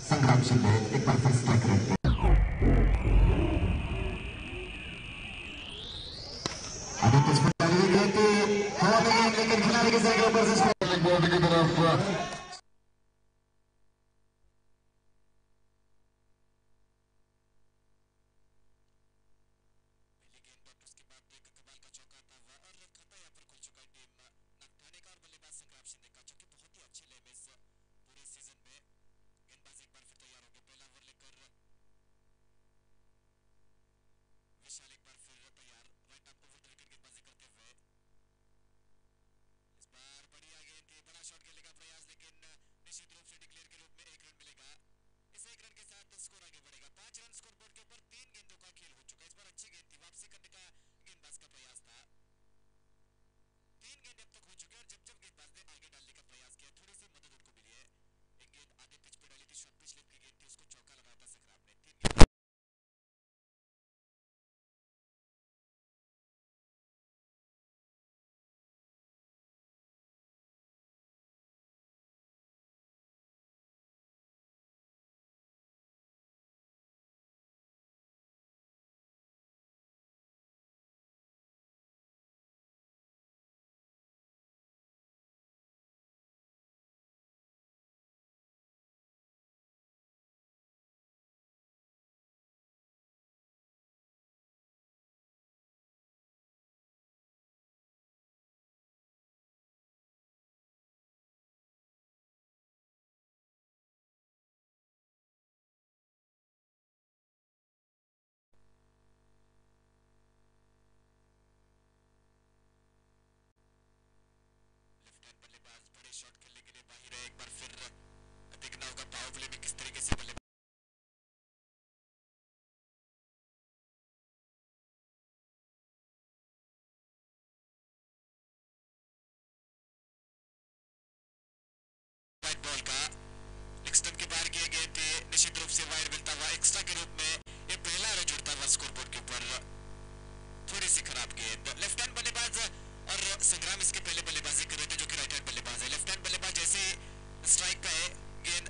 संग्राम शिंदे एक बार फिर strike rate पे आदित्य स्पंदन गेंद हवा में गेंद लेकिन खिलाड़ी के सर के ऊपर से स्कोर बोर्ड की तरफ शॉट खेलने के लिए बाहर है। एक बार फिर देखना होगा पावर प्ले में किस तरीके से बल्ले वाइड बॉल का लेग स्टंप के बाहर किए गए थे। निश्चित रूप से वाइड मिलता हुआ एक्स्ट्रा के रूप में ये पहला रन जुड़ता हुआ स्कोरबोर्ड के ऊपर। थोड़ी सी खराब गेंद। लेफ्ट हैंड बल्लेबाज और संग्राम इसके पहले बल्लेबाजी कर रहे थे जो कि राइट हैंड बल्लेबाज है। लेफ्ट हैंड बल्लेबाज जैसे स्ट्राइक का है गेंद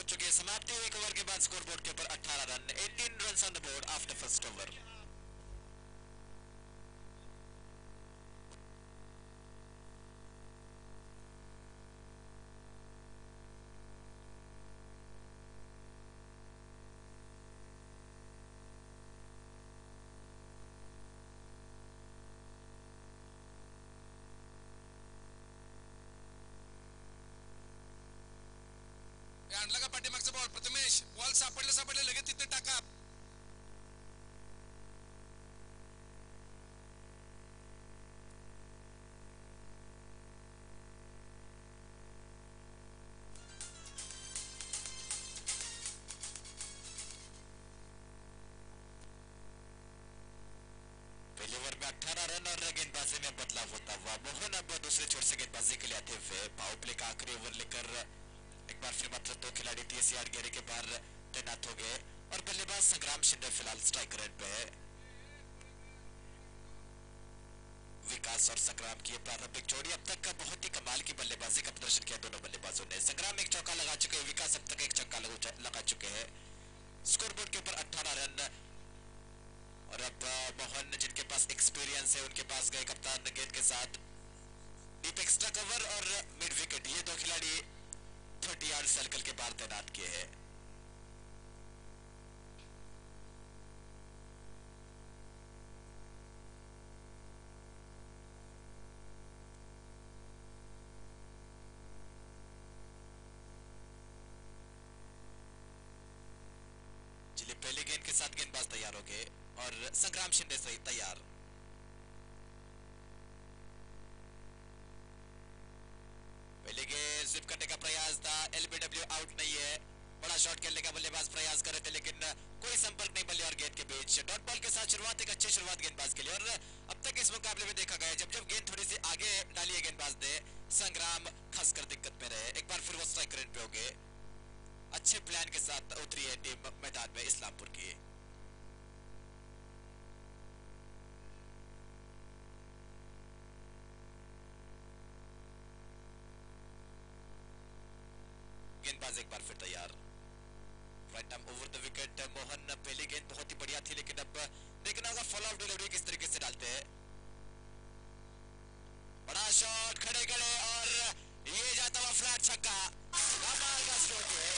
हो चुके हैं। समाप्ति हुई एक ओवर के बाद स्कोर बोर्ड के ऊपर 18 run, 18 run on the board after first over. आणला का पाठीमागचा बॉल प्रथमेश, बॉल सापडले लगेच तिथे टाका. पहले ओवर में 18 रन और गेंदबाजी में बदलाव होता हुआ मोहन अब दूसरे छोर से गेंदबाजी के लिए आते हुए पावर प्ले का आखिरी ओवर लेकर एक बार फिर मात्र 2 खिलाड़ी 30 यार्ड घेरे के बाहर तैनात हो गए और बल्लेबाज संग्राम शिंदे फिलहाल स्ट्राइक रेट पे है। विकास और संग्राम की प्रारंभिक जोड़ी अब तक का बहुत ही कमाल की बल्लेबाजी का प्रदर्शन किया दोनों बल्लेबाजों ने। संग्राम एक चौका लगा चुके हैं, विकास अब तक एक छक्का लगा चुके हैं। स्कोरबोर्ड के ऊपर 18 रन और अब मोहन जिनके पास एक्सपीरियंस है उनके पास गए कप्तान गेंद के साथ। डीप एक्स्ट्रा कवर और मिड विकेट, ये दो खिलाड़ी 30 यार्ड सर्कल के बाहर तैनात किए हैं। चलिए पहले गेंद के साथ गेंदबाज तैयार हो गए और संग्राम शिंदे सही तैयार। पहले गेंद स्विप करने का प्रयास था, एलबीडब्ल्यू आउट नहीं है। बड़ा शॉट खेलने का बल्लेबाज प्रयास कर रहे थे लेकिन कोई संपर्क नहीं बल्ले और गेंद के बीच। डॉट बॉल के साथ शुरुआत, एक अच्छी शुरुआत गेंदबाज के लिए और अब तक इस मुकाबले में देखा गया जब जब गेंद थोड़ी सी आगे डाली है गेंदबाज ने, संग्राम खासकर दिक्कत में रहे। एक बार फिर वो स्ट्राइक रेट पे हो गए। अच्छे प्लान के साथ उतरी है टीम मैदान में इस्लामपुर की। गेंदबाज एक बार फिर तैयार। Right arm over the wicket. Mohan पहली गेंद बहुत ही बढ़िया थी लेकिन अब देखना होगा फॉलो ऑफ डिलीवरी किस तरीके से डालते हैं। बड़ा शॉट, खड़े खड़े और ये जाता हुआ फ्लैट छक्का, कमाल का स्ट्रोक है।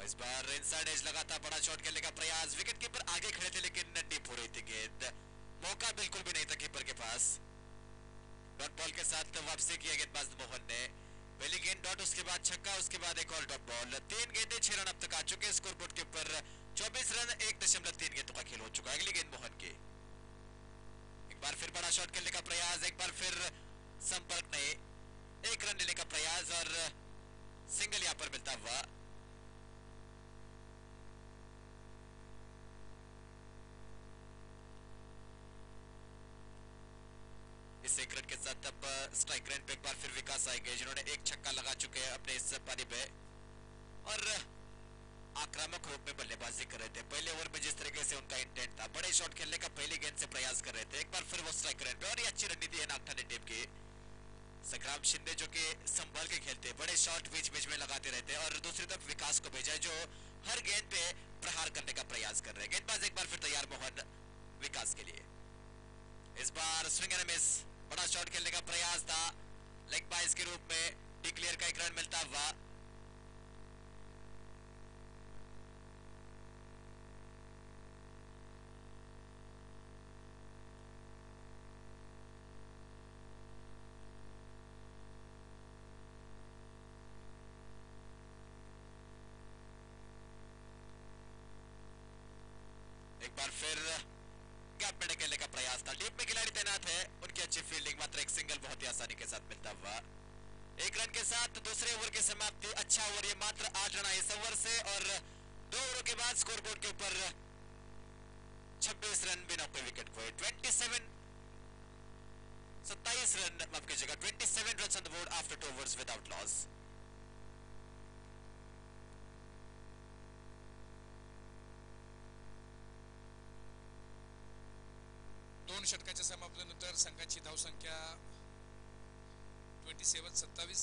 इस बार इनसाइड एज लगा था, बड़ा शॉट खेलने का प्रयास, विकेट कीपर आगे खड़े थे लेकिन डिप हो रही थी गेंद, मौका बिल्कुल भी नहीं था कीपर के पास। डॉट बॉल के साथ वापसी किया गेंदबाज मोहन ने। पहली गेंद डॉट, उसके बाद छक्का, उसके बाद एक और डॉट बॉल। 3 गेंदें 6 रन अब तक आ चुके हैं। स्कोरबोर्ड के ऊपर 24 रन 1.3 गेंदों का खेल हो चुका है। अगली गेंद मोहन की। एक बार फिर बड़ा शॉट खेलने का प्रयास, एक बार फिर संपर्क नहीं, एक रन लेने का प्रयास और सिंगल यहां पर मिलता हुआ। इस एक रन के साथ अब स्ट्राइक रेट पे एक बार फिर विकास आएंगे जिन्होंने एक छक्का लगा चुके हैं अपने इस पारी पे और आक्रामक रूप में बल्लेबाजी कर रहे थे। पहले ओवर में जिस तरीके से उनका इंटेंट था, बड़े शॉट खेलने का पहली गेंद से प्रयास कर रहे थे, एक बार फिर वो स्ट्राइक रेट पे और ये अच्छी रणनीति है नागठाने टीम की। संग्राम शिंदे जो कि संभल के खेलते, बड़े शॉट बीच बीच में लगाते रहते और दूसरी तरफ विकास को भेजा है जो हर गेंद पे प्रहार करने का प्रयास कर रहे हैं। गेंदबाज एक बार फिर तैयार मोहन विकास के लिए। इस बार स्विंग एंड मिस, बड़ा शॉट खेलने का प्रयास था, लेग बाइस के रूप में डिक्लेयर का एक रन मिलता हुआ। एक बार फिर गैप में खेलने का प्रयास था, डीप में खिलाड़ी तैनात है, उनकी अच्छी फील्डिंग, मात्र एक सिंगल बहुत ही आसानी के साथ मिलता हुआ। एक रन के साथ दूसरे ओवर की समाप्ति। अच्छा ओवर, ये मात्र 8 रन आए इस ओवर से और 2 ओवरों के बाद स्कोरबोर्ड के ऊपर 26 रन बिना कोई विकेट खोए। 27 रन, माफ कीजिएगा, 27 run on the board after 2 overs without loss. दोन षटकाच्या समाप्तीनंतर संघाची धावसंख्या 27-27.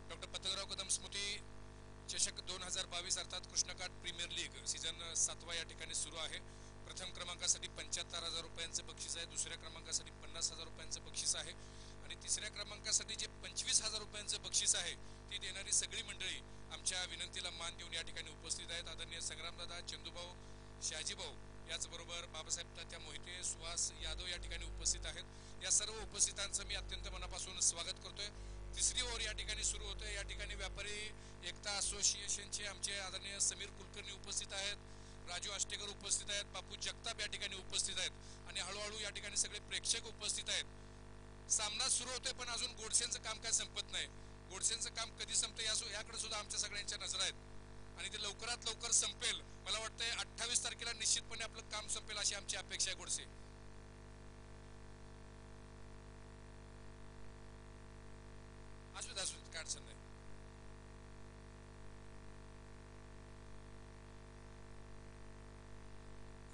डॉक्टर पतंगराव कदम स्मृती चषक 2022 अर्थात कृष्णकाठ प्रीमियर लीग सीझन 7वा या ठिकाणी सुरू आहे. प्रथम क्रमांकासाठी 75,000 रुपयांचे बक्षीस आहे, दुसऱ्या क्रमांकासाठी 50,000 रुपयांचे बक्षीस आहे आणि तिसऱ्या क्रमांकासाठी जे 25,000 रुपयांचे बक्षीस आहे ती देणारी सगळी मंडळी आमच्या विनंतीला मान देऊन या ठिकाणी उपस्थित आहेत. आदरणीय संग्रामदादा, चंदूभाऊ, शहाजीभाऊ, याचबरोबर बाबासाहेब तात्या मोहिते, सुहास यादव या ठिकाणी उपस्थित आहेत. या सर्व उपस्थितांचं मी अत्यंत मनापासून स्वागत करतोय. तिसरी ओव्हर या ठिकाणी सुरू होते. या ठिकाणी व्यापारी एकता असोसिएशनचे आमचे आदरणीय समीर कुलकर्णी उपस्थित आहेत, राजू आष्टेकर उपस्थित आहेत, बापू जगताप या ठिकाणी उपस्थित आहेत आणि हळूहळू या ठिकाणी सगळे प्रेक्षक उपस्थित आहेत. सामना सुरू होतोय पण अजून गोडसेंचं काम काय संपत नाही. गोडसेंचं काम कधी संपतं याकडे सुद्धा आमच्या सगळ्यांच्या नजर आहेत आणि ते लवकरात लवकर संपेल. मला वाटतंय 28 तारखेला निश्चितपणे आपलं काम संपेल अशी आमची अपेक्षा आहे. गोडसे असू काय अडचण नाही.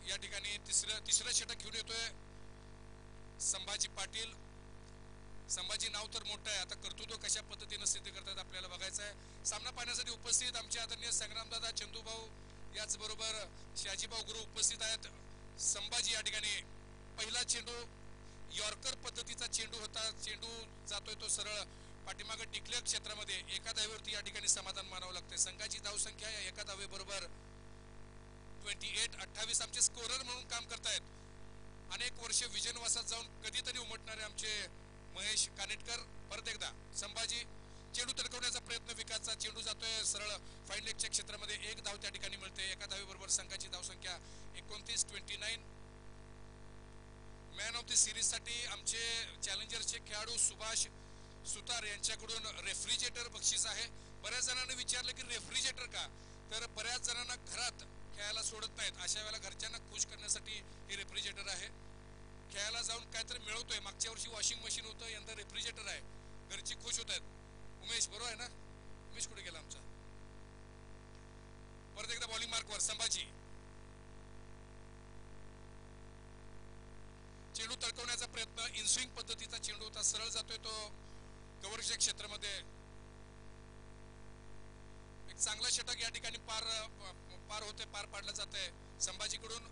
या ठिकाणी तिसरं षटक घेऊन येतोय संभाजी पाटील. संभाजी नाव तर मोठं आहे, आता कर्तृत्व कशा पद्धतीनं सिद्ध करतात आपल्याला बघायचं आहे. सामना पाहण्यासाठी उपस्थित आमचे आदरणीय संग्रामदादा, चंदूभाऊ, याचबरोबर शहाजीभाऊ गुरु उपस्थित आहेत. संभाजी या ठिकाणी पहिला चेंडू यॉर्कर पद्धतीचा चेंडू होता. चेंडू जातोय तो सरळ पाठीमागे टिकल्या क्षेत्रामध्ये. एका धावेवरती या ठिकाणी समाधान मानावं लागतंय. संघाची धावसंख्या या एका धावेबरोबर 28 आमचे स्कोरर म्हणून काम करतायत. अनेक वर्ष विजयवासात जाऊन कधीतरी उमटणारे आमचे महेश कानेटकर. परत एकदा संभाजी, चेंडू तडकवण्याचा प्रयत्न, विकासचा चेंडू जातोय सरळ फाईन लेगच्या क्षेत्रामध्ये. एक धाव त्या ठिकाणी मिळते. एका धावेबरोबर संघाची धावसंख्या 29. मॅन ऑफ द सिरीज साठी आमचे चॅलेंजरचे खेळाडू सुभाष सुतार यांच्याकडून रेफ्रिजरेटर बक्षीस आहे. बऱ्याच जणांनी विचारलं की रेफ्रिजरेटर का, तर बऱ्याच जणांना घरात खेळायला सोडत नाहीत. अशा वेळेला घरच्यांना खुश करण्यासाठी हे रेफ्रिजरेटर आहे. खेळायला जाऊन काहीतरी मिळवतोय. मागच्या वर्षी वॉशिंग मशीन होतं, यंदा रेफ्रिजरेटर आहे. घरची खुश होत आहेत. उमेश बरोबर आहे ना? उमेश कुठे गेला आमचा? परत एकदा बॉलिंग मार्कवर संभाजी. चेंडू तडकवण्याचा प्रयत्न, इनस्विंग पद्धतीचा चेंडू होता, सरळ जातोय तो कव्हरच्या क्षेत्रामध्ये. एक चांगला षटक या ठिकाणी पार पाडलं जात आहे. संभाजीकडून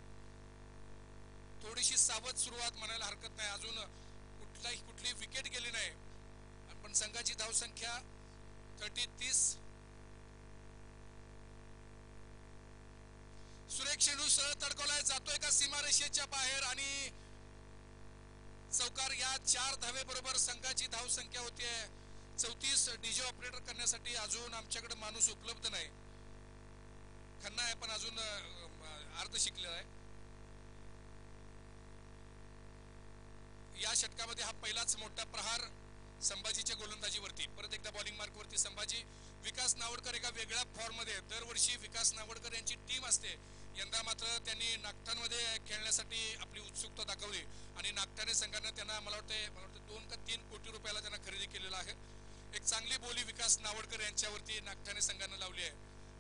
थोडीशी सावध सुरुवात म्हणायला हरकत नाही. अजून कुठली विकेट गेली नाही, पण संघाची धावसंख्या 30. सुरेख चेंडू सरळ तडकवलाय, जातोय का सीमारेषेच्या बाहेर आणि चौकार. या 4 धावेबरोबर संघाची धावसंख्या होतीये 34. डीजे ऑपरेटर करण्यासाठी अजून आमच्याकडे माणूस उपलब्ध नाही. खन्ना आहे पण अजून अर्ध शिकलेला आहे. या षटकामध्ये हा पहिलाच मोठा प्रहार संभाजीच्या गोलंदाजीवरती. परत एकदा बॉलिंग मार्कवरती संभाजी. विकास नावडकर एका वेगळ्या फॉर्म मध्ये. दरवर्षी विकास नावडकर यांची टीम असते. यंदा मात्र त्यांनी नागठाणमध्ये खेळण्यासाठी आपली उत्सुकता दाखवली आणि नागठाणे संघाने त्यांना मला वाटतं 2 का 3 कोटी रुपयाला त्यांना खरेदी केलेला आहे. एक चांगली बोली विकास नावडकर यांच्यावरती नागठाणे संघाने लावली आहे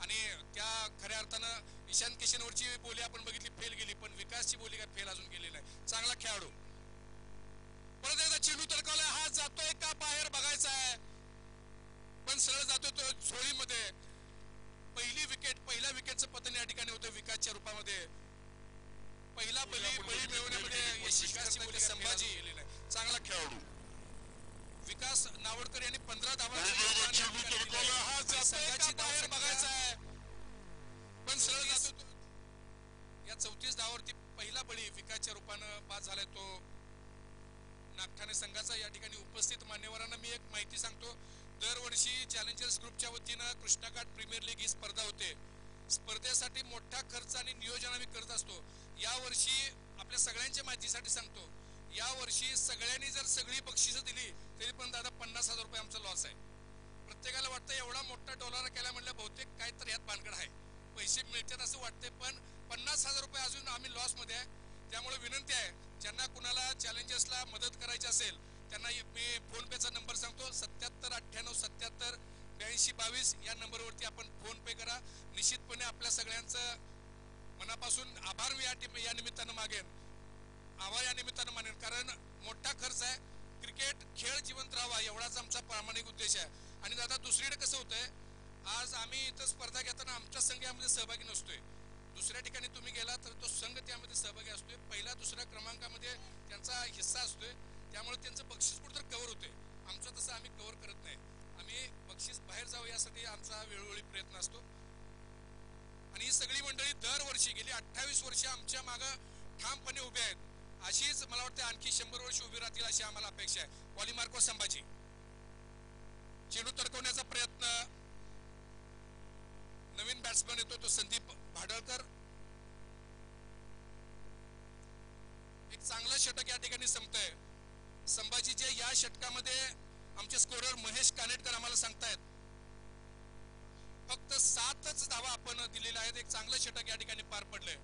आणि त्या खऱ्या अर्थानं ईशान किशनवरची बोली आपण बघितली, फेल गेली, पण विकासची बोली काय फेल अजून गेली नाही. चांगला खेळाडू. परत एकदा चेंडू तडकवलाय, हा जातोय का बाहेर बघायचा आहे, पण सरळ जातोय तो झोळीमध्ये. पहिल्या विकेटचं पतन या ठिकाणी होतं विकासच्या रूपामध्ये. पहिला बळी मिळवण्यामध्ये यशस्वी संभाजी. चांगला खेळाडू विकास नावडकर यांनी 15 धावा. संघाची बाहेर बघायचा आहे, पण सरळ जातो. या 34 धावावरती पहिला बळी विकासच्या रूपानं बाद झालाय तो नागठाणे संघाचा. या ठिकाणी उपस्थित मान्यवरांना मी एक माहिती सांगतो. दरवर्षी चॅलेंजर्स ग्रुपच्या वतीनं कृष्णाघाट प्रीमियर लीग ही स्पर्धा होते. स्पर्धेसाठी मोठा खर्च आणि नियोजन आम्ही करत असतो. यावर्षी आपल्या सगळ्यांच्या माहितीसाठी सांगतो, यावर्षी सगळ्यांनी जर सगळी बक्षिसं दिली तरी पण दादा 50,000 रुपये आमचा लॉस आहे. प्रत्येकाला वाटतं एवढा मोठा डॉलर केला म्हणलं बहुतेक काहीतरी यात भानगड आहे, पैसे मिळतात असं वाटते, पण 50,000 रुपये अजून आम्ही लॉसमध्ये आहे. त्यामुळे विनंती आहे, ज्यांना कुणाला चॅलेंजर्सला मदत करायची असेल त्यांना मी फोनपेचा नंबर सांगतो, 77 98 77 82 22 या नंबरवरती आपण फोनपे करा. निश्चितपणे आपल्या सगळ्यांचं मनापासून आभार या निमित्तानं मागेन, आभार या निमित्तानं मानेन, कारण मोठा खर्च आहे. क्रिकेट खेळ जिवंत राहावा एवढाच आमचा प्रामाणिक उद्देश आहे. आणि दादा दुसरीकडे कसं होतंय, आज आम्ही इथं स्पर्धा घेताना आमच्या संघ यामध्ये सहभागी नसतोय. दुसऱ्या ठिकाणी तुम्ही गेला तर तो संघ त्यामध्ये सहभागी असतोय, पहिल्या दुसऱ्या क्रमांकामध्ये त्यांचा हिस्सा असतोय, त्यामुळे त्यांचं बक्षीस कुठं कव्हर होतंय. आमचं तसं आम्ही कव्हर करत नाही, आम्ही बक्षीस बाहेर जावं यासाठी आमचा वेळोवेळी प्रयत्न असतो. आणि ही सगळी मंडळी दरवर्षी गेली 28 वर्ष आमच्या मागं ठामपणे उभे आहेत. अशीच मला वाटतं आणखी 100 वर्ष उभी राहतील अशी आम्हाला अपेक्षा आहे. वॉलीमार्को संभाजी चेंडू तडकवण्याचा प्रयत्न, नवीन बॅट्समन येतो तो संदीप भाडळकर, एक चांगला षटक या ठिकाणी संपतंय. संभाजीच्या या षटकामध्ये आमचे स्कोरर महेश कानेटकर आम्हाला सांगतायत फक्त 7च धावा आपण दिलेल्या आहेत. एक चांगलं षटक या ठिकाणी पार पडलंय.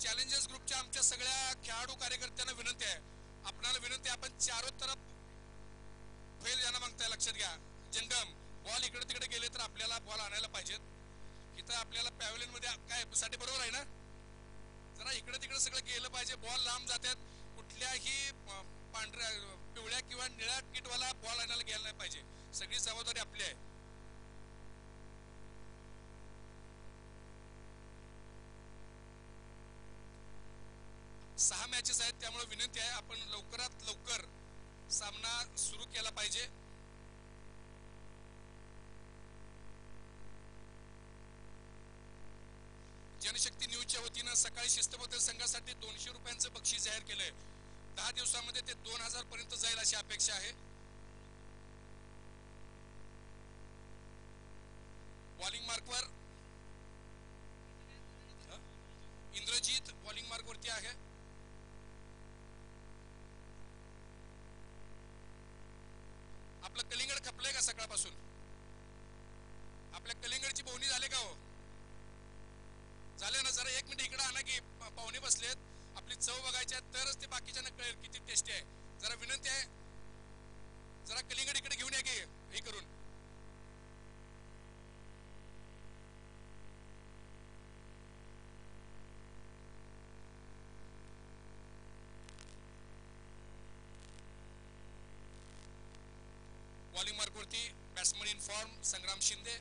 चॅलेंजर्स ग्रुपच्या आमच्या सगळ्या खेळाडू कार्यकर्त्यांना विनंती आहे, आपणाला विनंती आहे, आपण चारों तरफ फेल जाणं मागताय. लक्षात घ्या, जंगम बॉल इकडे तिकडे गेले तर आपल्याला बॉल आणायला पाहिजेत. इथं आपल्याला पॅव्हलियन मध्ये काय साठी बरोबर आहे ना, जरा इकडे तिकडे सगळं गेलं पाहिजे. बॉल लांब जातात, कुठल्याही पांढऱ्या पिवळ्या किंवा निळ्या किटवाला बॉल आणायला गेला नाही पाहिजे. सगळी जबाबदारी आपली आहे. सहा मॅचेस आहेत, त्यामुळे विनंती आहे आपण लवकरात लवकर सामना सुरू केला पाहिजे. जनशक्ती न्यूजच्या वतीनं सकाळी शिस्तबद्ध संघासाठी 200 रुपयांचं बक्षीस जाहीर केलंय. 10 दिवसामध्ये ते 2000 पर्यंत जाईल अशी अपेक्षा आहे. बॉलिंग मार्कवर इंद्रजीत बॉलिंग मार्क वरती आहे. आपलं कलिंगड खपलंय का सकाळपासून? आपल्या कलिंगडची बोवणी झाले का हो? झाले ना? जरा 1 मिनिट इकडे आणा की पाहुणे बसलेत, आपली चव बघायची आहे तरच ते बाकीच्यांना कळेल किती टेस्टी आहे. जरा विनंती आहे, जरा कलिंगड इकडे घेऊन या की हे करून. बॉलिंग मार्कवरती batsman in form Sangram Shinde.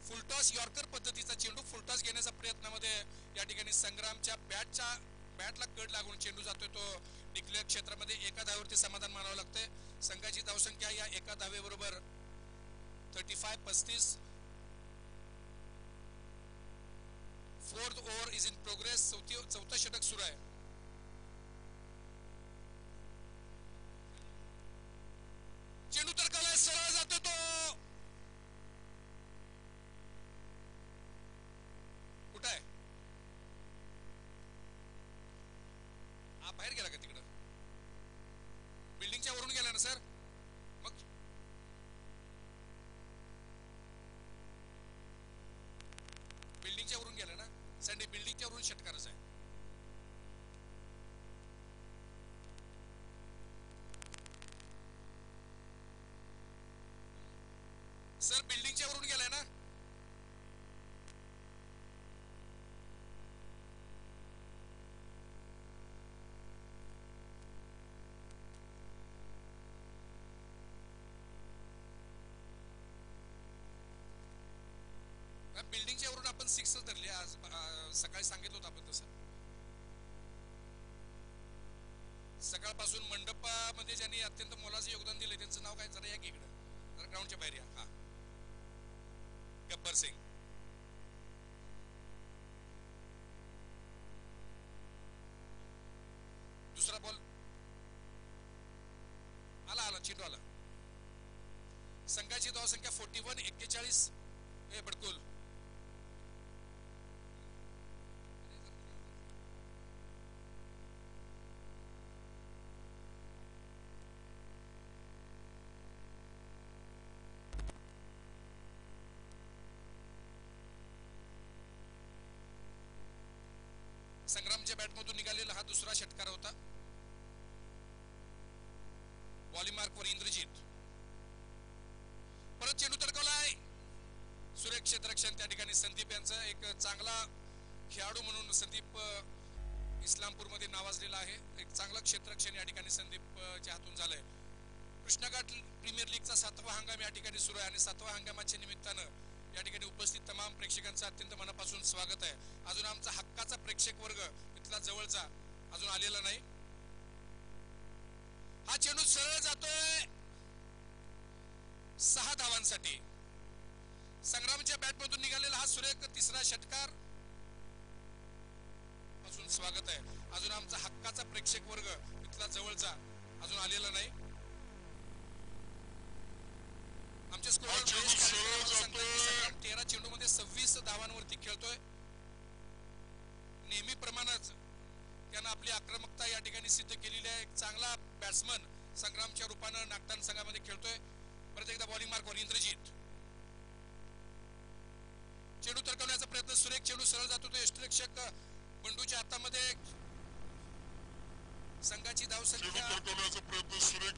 Full toss yorker पद्धतीचा चेंडू फुलटॉस घेण्याचा प्रयत्नामध्ये या ठिकाणी संग्रामच्या बॅटला कड लागून चेंडू जातोय तो निकलेर क्षेत्रामध्ये. एका धावेवरती समाधान मानावं लागतंय. संघाची धावसंख्या या एका धावेबरोबर 35-35. 4th over is in progress. चौथं षटक सुरू आहे. चेंडू तडकालाय, सरळ जातो तो. कुठं आहे हा? बाहेर गेला का तिकडं? बिल्डिंगच्या वरून गेला ना सर? मग बिल्डिंगच्या वरून गेला ना संडे? बिल्डिंगच्या वरून षटकारच आहे. सर बिल्डिंगच्या वरून गेलाय ना? बिल्डिंगच्या वरून आपण 6 धरले आज. सकाळी सांगितलं होतं आपण तसं. सकाळपासून मंडपामध्ये ज्यांनी अत्यंत मोलाचं योगदान दिलं त्यांचं नाव काय? जरा या की इकडं, जरा ग्राउंडच्या बाहेर या. हा, गब्बर सिंग. दुसरा बॉल आला, चेंडू आला. संघाची धावसंख्या 41-41. हे बडकुल संग्रामच्या बॅटमधून निघालेला हा दुसरा षटकार होता. बॉलिंग मार्कवर इंद्रजित. परत चेंडू तडकवलाय. सुरेख क्षेत्ररक्षण त्या ठिकाणी संदीप यांचा एक चांगला खेळाडू म्हणून संदीप इस्लामपूरमध्ये नावाजलेला आहे. एक चांगला क्षेत्ररक्षण या ठिकाणी संदीपच्या हातून झालंय. कृष्णाघाट प्रीमियर लीगचा 7वा हंगाम या ठिकाणी सुरू आहे आणि 7व्या हंगामाच्या निमित्तानं या ठिकाणी उपस्थित तमाम प्रेक्षकांचं अत्यंत मनापासून स्वागत आहे. अजून आमचा हक्काचा प्रेक्षक वर्ग इथला जवळचा अजून आलेला नाही. हा चेंडू सरळ जातोय 6 धावांसाठी. संग्रामच्या बॅटमधून निघालेला हा सुरेख तिसरा षटकार पासून स्वागत आहे. अजून आमचा हक्काचा प्रेक्षक वर्ग इथला जवळचा अजून आलेला नाही. आमचे स्कोअर 13 चेंडूमध्ये 26 धावांवरती खेळतोय. नेहमीप्रमाणेच त्यानं आपली आक्रमकता या ठिकाणी सिद्ध केलेली आहे. एक चांगला बॅट्समन संग्रामच्या रूपानं नागटान संघामध्ये खेळतोय. परत एकदा बॉलिंग मार्कवर इंद्रजित. चेंडू तडकवण्याचा प्रयत्न. सुरेख चेंडू सरळ जातो. तो यष्टिरक्षक बंडूच्या हातामध्ये. संघाची धावसंख्या 47.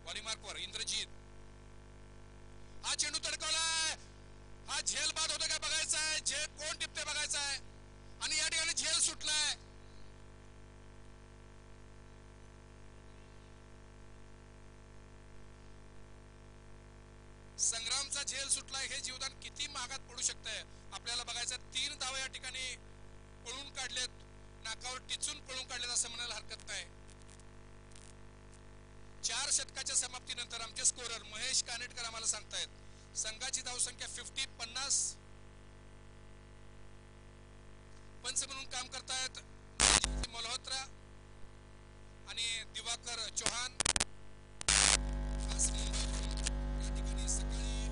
बॉलिंग मार्कवर इंद्रजित. हा चेंडू तडकवलाय. हा झेल बाद होतो का बघायचा आहे. झेल कोण टिपते बघायचा आहे आणि या ठिकाणी झेल सुटलाय. संग्रामचा झेल सुटलाय. हे जीवदान किती महागात पडू शकतंय आपल्याला बघायचं. 3 धावा या ठिकाणी पळून काढलेत. नाकावर टिचून पळून काढलेत असं म्हणायला हरकत नाही. 4 षटकाच्या समाप्तीनंतर आमचे स्कोरर महेश कानेटकर आम्हाला सांगतायत संघाची धावसंख्या 50. पंच म्हणून काम करतायत मल्होत्रा आणि दिवाकर चौहान. या ठिकाणी सकाळी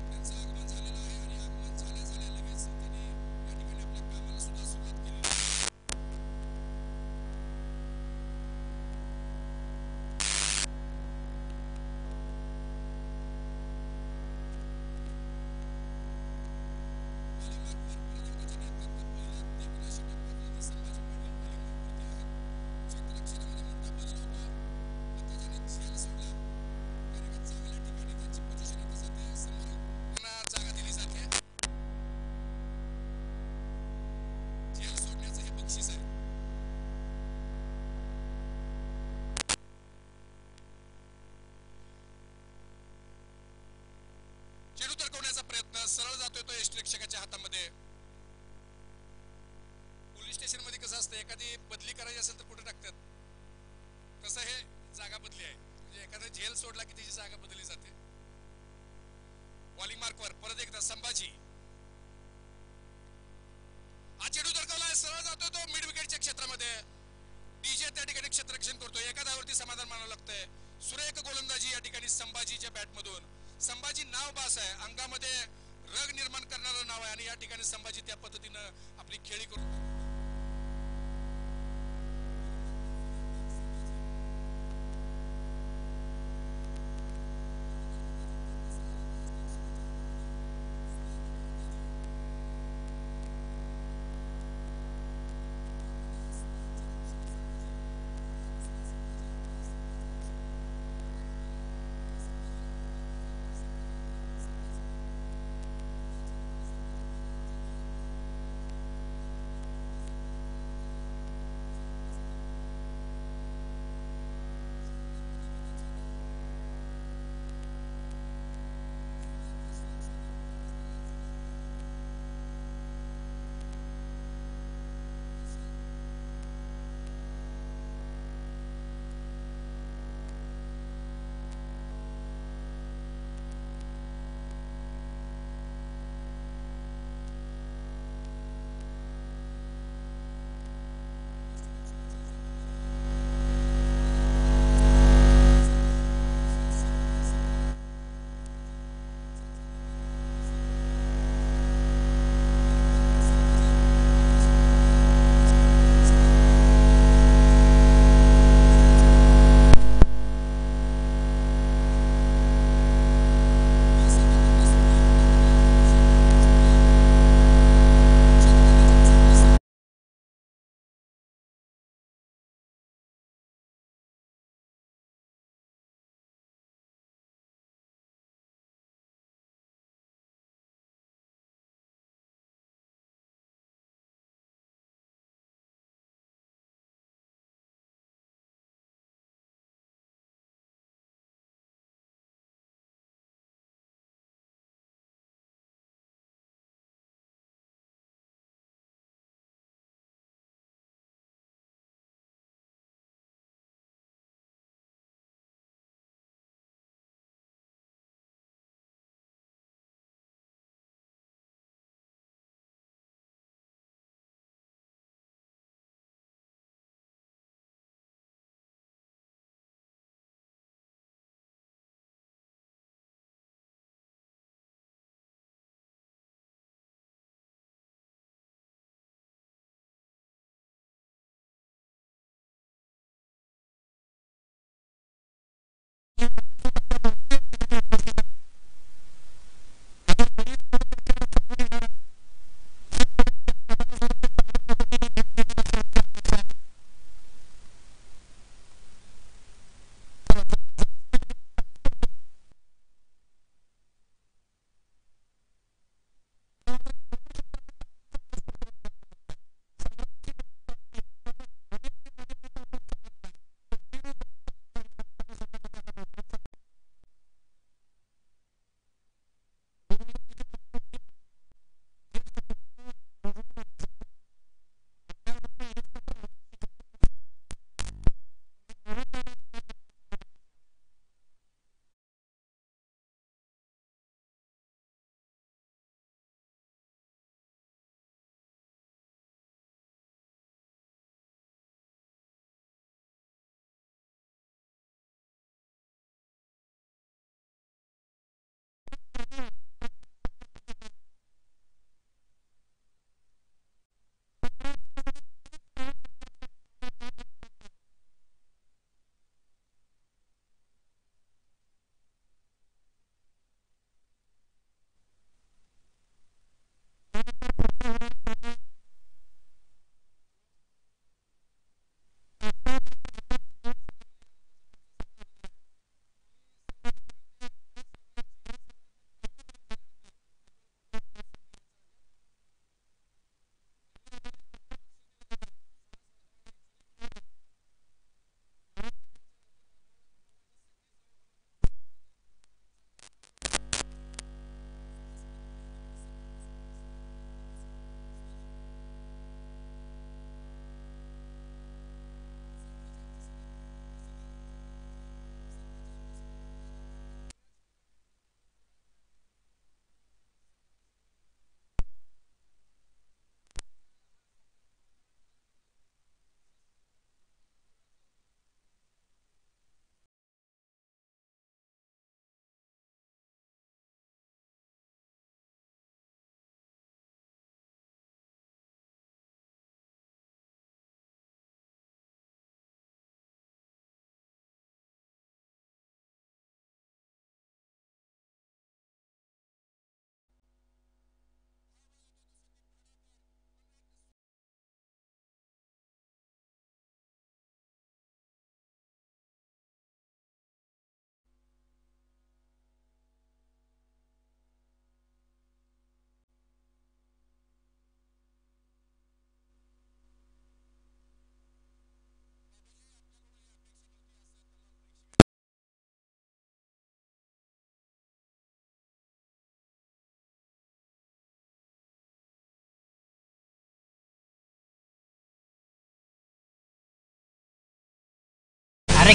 त्यांचं आगमन झालेलं आहे आणि आगमन झाल्या लगेच त्यांनी या ठिकाणी आपल्या कामाला सुद्धा सुरुवात केली. सरळ जातोय तो यष्टिरक्षकाच्या हातामध्ये. पोलीस स्टेशन मध्ये कसं असतं एखादी बदली करायची असेल तर कुठे टाकतात तसं हे जागा बदली आहे. म्हणजे एखादा झेल सोडला की त्याची जागा बदलली जाते. बॉलिंग मार्कवर परत एकदा संभाजी. हा चेंडू तडकवलाय. सरळ जातोय तो मिड विकेटच्या क्षेत्रामध्ये. डीजे त्या ठिकाणी क्षेत्ररक्षण करतोय. एका धावावरती समाधान मानावं लागतंय. सुरेख गोलंदाजी या ठिकाणी संभाजीच्या बॅटमधून. संभाजी नाव बास आहे. अंगामध्ये रग निर्माण करणारं नाव आहे आणि या ठिकाणी संभाजी त्या पद्धतीनं आपली खेळी करून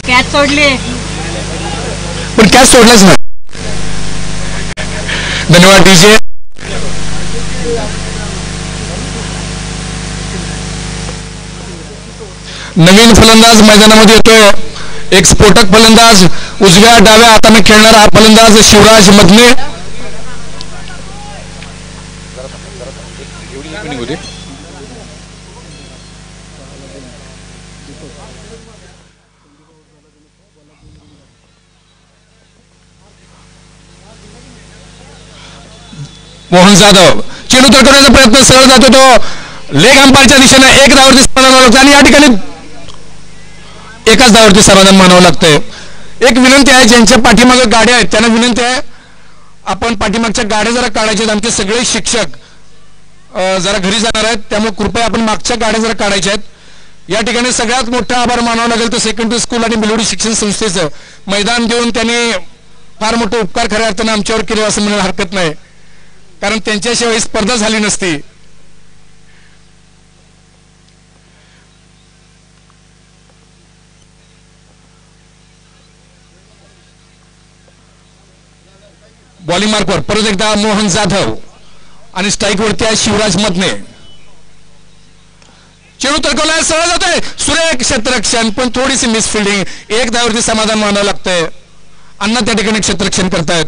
कॅच सोडली. पण कॅच सोडलाच ना. धन्यवाद डीजे. नवीन फलंदाज मैदानामध्ये येतोय. एक स्फोटक फलंदाज उजव्या डाव्या हाताने खेळणारा हा फलंदाज शिवराज मधने. मोहन जाधव चेंडू तरकवण्याचा प्रयत्न सरळ जातो तो लेग अंपायरच्या दिशेने. एक धावावरती समाधान लागतं आणि या ठिकाणी एकाच धावावरती समाधान मानावं लागतंय. एक विनंती आहे, ज्यांच्या पाठीमागे गाड्या आहेत त्यांना विनंती आहे, आपण पाठीमागच्या गाड्या जरा काढायच्या. आमचे सगळे शिक्षक जरा घरी जाणार आहेत, त्यामुळे कृपया आपण मागच्या गाड्या जरा काढायच्या आहेत. या ठिकाणी सगळ्यात मोठा आभार मानावा लागेल तर सेकंडरी स्कूल आणि बिलोडी शिक्षण संस्थेचं. मैदान देऊन त्यांनी फार मोठे उपकार खऱ्या अर्थानं आमच्यावर केले असं म्हणायला हरकत नाही, कारण त्यांच्याशिवाय स्पर्धा झाली नसती. बॉलिंग मार्कवर परत एकदा मोहन जाधव आणि स्ट्राईक वरती आहे शिवराज मधने. चेंडू तरकवलाय, सरळ जातोय, सुरेख क्षेत्ररक्षण, पण थोडीशी मिसफिल्डिंग. एक धावावरती समाधान मानावं लागतंय. अण्णा त्या ठिकाणी क्षेत्ररक्षण करतायत.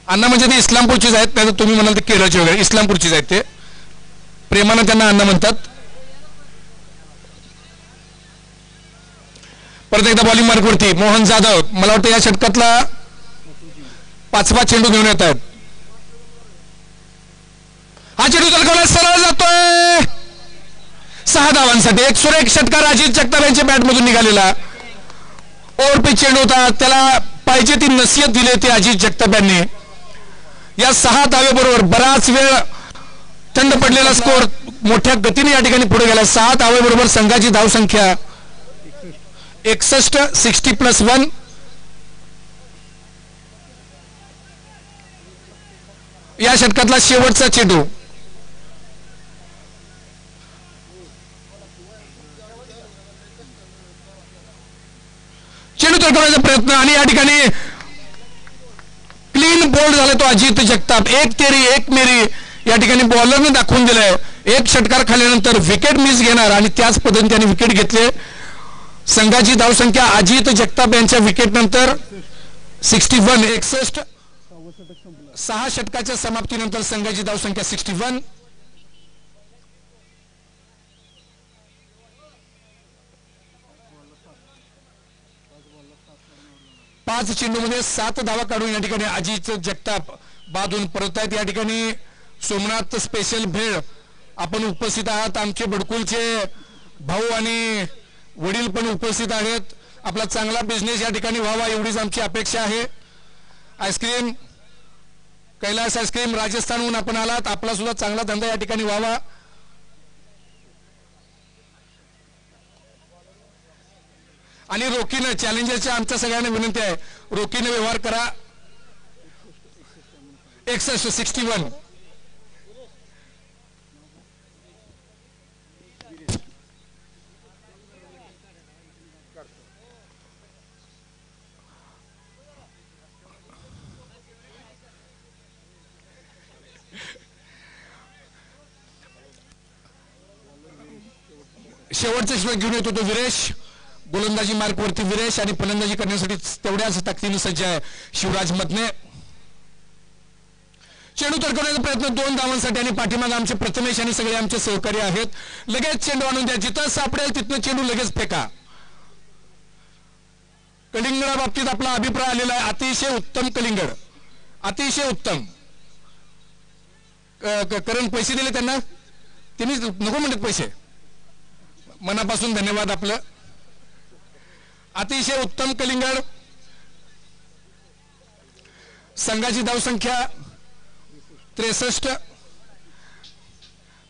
अण्णा म्हणजे ते इस्लामपूरचीच आहेत, नाही तर तुम्ही म्हणाल ते केरळचे वगैरे. इस्लामपूरचीच आहेत ते, प्रेमानं त्यांना अण्णा म्हणतात. परत एकदा बॉलिंग मार्कवरती मोहन जाधव. मला वाटतं या षटकातला 5वा चेंडू घेऊन येत आहेत. हा चेंडू तरकवला, सरळ जातोय. 6 धावांसाठी एक सुरेख षटकार अजित जगताप यांच्या बॅटमधून निघालेला. ओव्हरपिच चेंडू होता, त्याला पाहिजे ती नसीहत दिली होती अजित जगताप यांनी. या 6 धावेबरोबर बराच वेळ थंड पडलेला स्कोर मोठ्या गतीने या ठिकाणी पुढे गेला. 6 धावेबरोबर संघाची धावसंख्या 61, 60+1. या षटकातला शेवटचा चेंडू. चेंडू तरकवण्याचा प्रयत्न आणि या ठिकाणी क्लीन बोल्ड झाला तो अजित जगताप. एक तेरी एक मेरी या ठिकाणी बॉलरने दाखवून दिलंय. एक षटकार खाल्ल्यानंतर विकेट मिस घेणार आणि त्याच पद्धतीने त्यांनी विकेट घेतले. संघाची धावसंख्या अजित जगताप यांच्या विकेट नंतर 61, 61. 6 षटकाच्या समाप्तीनंतर संघाची धावसंख्या 61. पाच चेंडूमध्ये 7 धावा काढून या ठिकाणी अजित जगताप बादून परत आहेत. या ठिकाणी सोमनाथ स्पेशल भेळ आपण उपस्थित आहात. आमचे बडकुलचे भाऊ आणि वडील पण उपस्थित आहेत. आपला चांगला बिझनेस या ठिकाणी व्हावा एवढीच आमची अपेक्षा आहे. आईस्क्रीम कैलास आईस्क्रीम राजस्थानहून आपण आलात, आपला सुद्धा चांगला धंदा या ठिकाणी व्हावा. आणि रोखीनं चॅलेंजरच्या आमच्या सगळ्यांना विनंती आहे, रोखीनं व्यवहार करा. 61, 61. शेवटचा षटक घेऊन येतो तो विरेश. गोलंदाजी मार्कवरती विरेश आणि फलंदाजी करण्यासाठी तेवढ्याच ताकदीने सज्ज आहे शिवराज मधने. चेंडू तरकवण्याचा प्रयत्न 2 धावांसाठी आणि पाठीमागे आमचे प्रथमेश आणि सगळे आमचे सहकारी आहेत. लगेच चेंडू आणून द्या, जिथं सापडेल तिथनं चेंडू लगेच फेका. कलिंगडा बाबतीत आपला अभिप्राय आलेला आहे, अतिशय उत्तम कलिंगड, अतिशय उत्तम. करण पैसे दिले त्यांना, त्यांनी नको म्हणतात पैसे. मनापासून धन्यवाद आपलं. अतिशय उत्तम कलिंगड. संघाची धावसंख्या 63.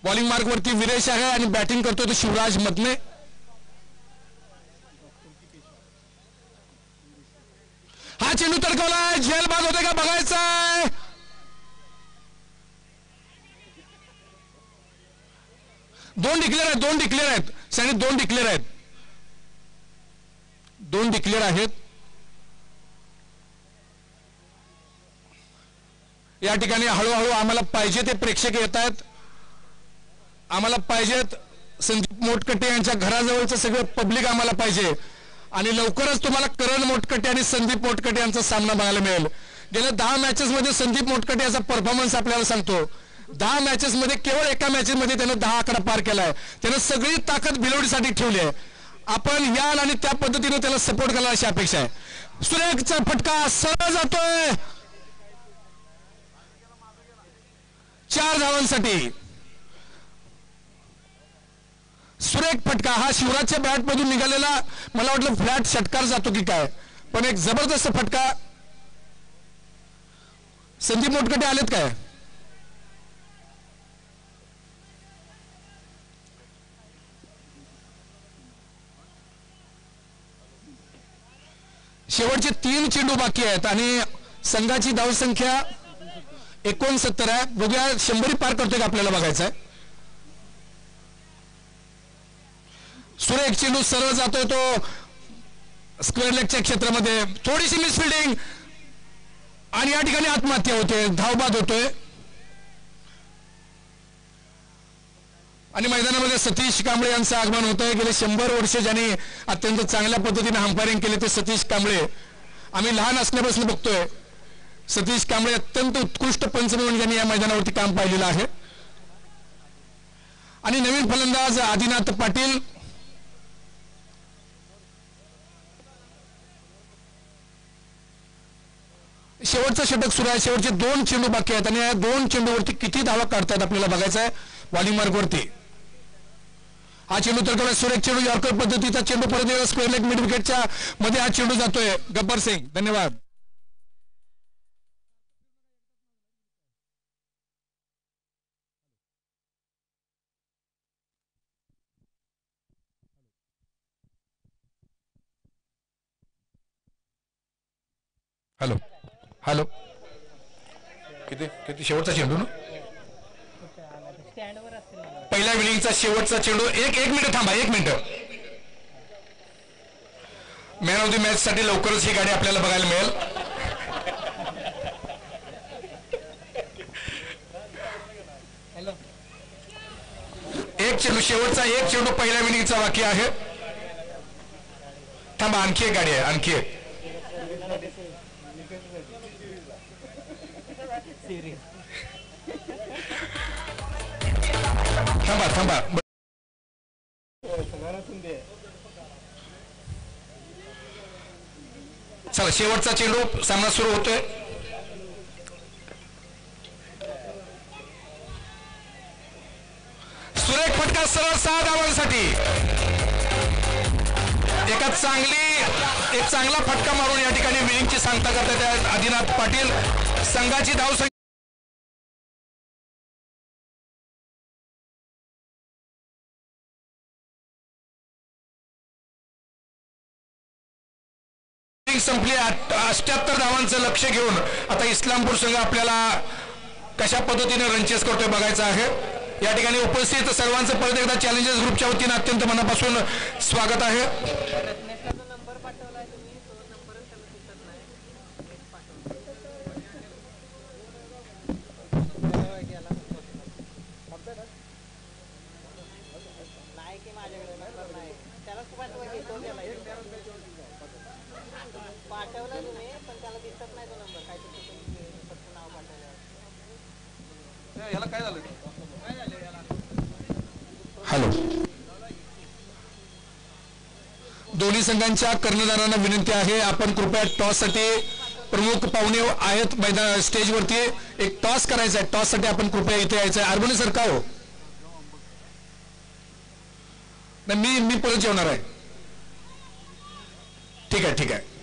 बॉलिंग मार्कवरती विरेश आहे आणि बॅटिंग करतो तो शिवराज मधने. हा चेंडू तरकवला, झेल बाद होते का बघायचा. दोन डिक्लेअर आहेत, 2 डिक्लेअर आहेत. 2 डिक्लेअर आहेत. 2 डिक्लेअर आहेत. या ठिकाणी हळूहळू आम्हाला पाहिजे ते प्रेक्षक येत आहेत. आम्हाला पाहिजेत संदीप मोटकटे यांच्या घराजवळचं सगळं पब्लिक आम्हाला पाहिजे आणि लवकरच तुम्हाला करण मोटकटे आणि संदीप मोटकटे यांचा सामना बघायला मिळेल. गेल्या 10 मॅचेसमध्ये संदीप मोटकटे याचा परफॉर्मन्स आपल्याला सांगतो. 10 मॅचेसमध्ये केवळ एका मॅचेसमध्ये त्यानं 10 आकडा पार केलाय. त्यानं सगळी ताकद भिलवडीसाठी ठेवली आहे. आपण याल आणि त्या पद्धतीने त्याला सपोर्ट करायला अशी अपेक्षा आहे. सुरेखचा फटका सरळ जातोय 4 धावांसाठी. सुरेख फटका हा शिवराजच्या बॅट मधून निघालेला. मला वाटलं फ्लॅट षटकार जातो की काय, पण एक जबरदस्त फटका. संदीप मोटकटे आलेत काय? शेवटचे 3 चेंडू बाकी आहेत आणि संघाची धावसंख्या 69 आहे. बघूया 100 पार करतोय का आपल्याला बघायचं आहे. सुरेख चेंडू सरळ जातोय तो स्क्वेअर लेगच्या क्षेत्रामध्ये. थोडीशी मिसफिल्डिंग आणि या ठिकाणी आत्महत्या होते. धावबाद होतोय आणि मैदानामध्ये सतीश कांबळे यांचं आगमन होत आहे. गेले 100 वर्ष ज्यांनी अत्यंत चांगल्या पद्धतीने अंपायरिंग केले ते सतीश कांबळे. आम्ही लहान असल्यापासून बघतोय सतीश कांबळे अत्यंत उत्कृष्ट पंच म्हणून ज्यांनी या मैदानावरती काम पाहिलेलं आहे. आणि नवीन फलंदाज आदिनाथ पाटील. शेवटचं षटक सुरू आहे. शेवटचे 2 चेंडू बाकी आहेत आणि या 2 चेंडूवरती किती धावा काढतात आपल्याला बघायचं आहे बॉलिंग मार्गवरती. हा चेंडू तर सुरेख चेंडू यॉर्कर पद्धतीचा चेंडू परत येतो स्क्वेअर लेग मिड विकेटच्या मध्ये हा चेंडू जातोय. गब्बर सिंग धन्यवाद. हॅलो हॅलो किती किती शेवटचा चेंडू ना पहिल्या इनिंगचा शेवटचा चेंडू. एक मिनिट थांबा. 1 minute. Man of the match साठी लवकरच ही गाडी आपल्याला बघायला मिळेल. एक चेंडू शेवटचा. 1 चेंडू पहिल्या इनिंगचा बाकी आहे. थांबा आणखी एक गाडी आहे. आणखी एक. थांबा थांबा. चला शेवटचा चेंडू. सामना सुरू होतोय. सुरेख फटका सरळ 6 धावांसाठी. एक चांगला फटका मारून या ठिकाणी विनिंगची सांगता करतात आदिनाथ पाटील. संघाची धावसंख्या संपली. 78 धावांचं लक्ष घेऊन आता इस्लामपूर संघ आपल्याला कशा पद्धतीने रनचेस करतोय बघायचं आहे. या ठिकाणी उपस्थित सर्वांचं परत एकदा चॅलेंजर्स ग्रुपच्या वतीने अत्यंत मनापासून स्वागत आहे. हॅलो. दोन्ही संघांच्या कर्णधारांना विनंती आहे आपण कृपया टॉस साठी प्रमुख पाहुणे आहेत मैदान स्टेजवरती. एक टॉस करायचा आहे. टॉस साठी आपण कृपया इथे यायचं आहे. आर्गोनी सर का हो मी परत जेवणार आहे. ठीक आहे ठीक आहे.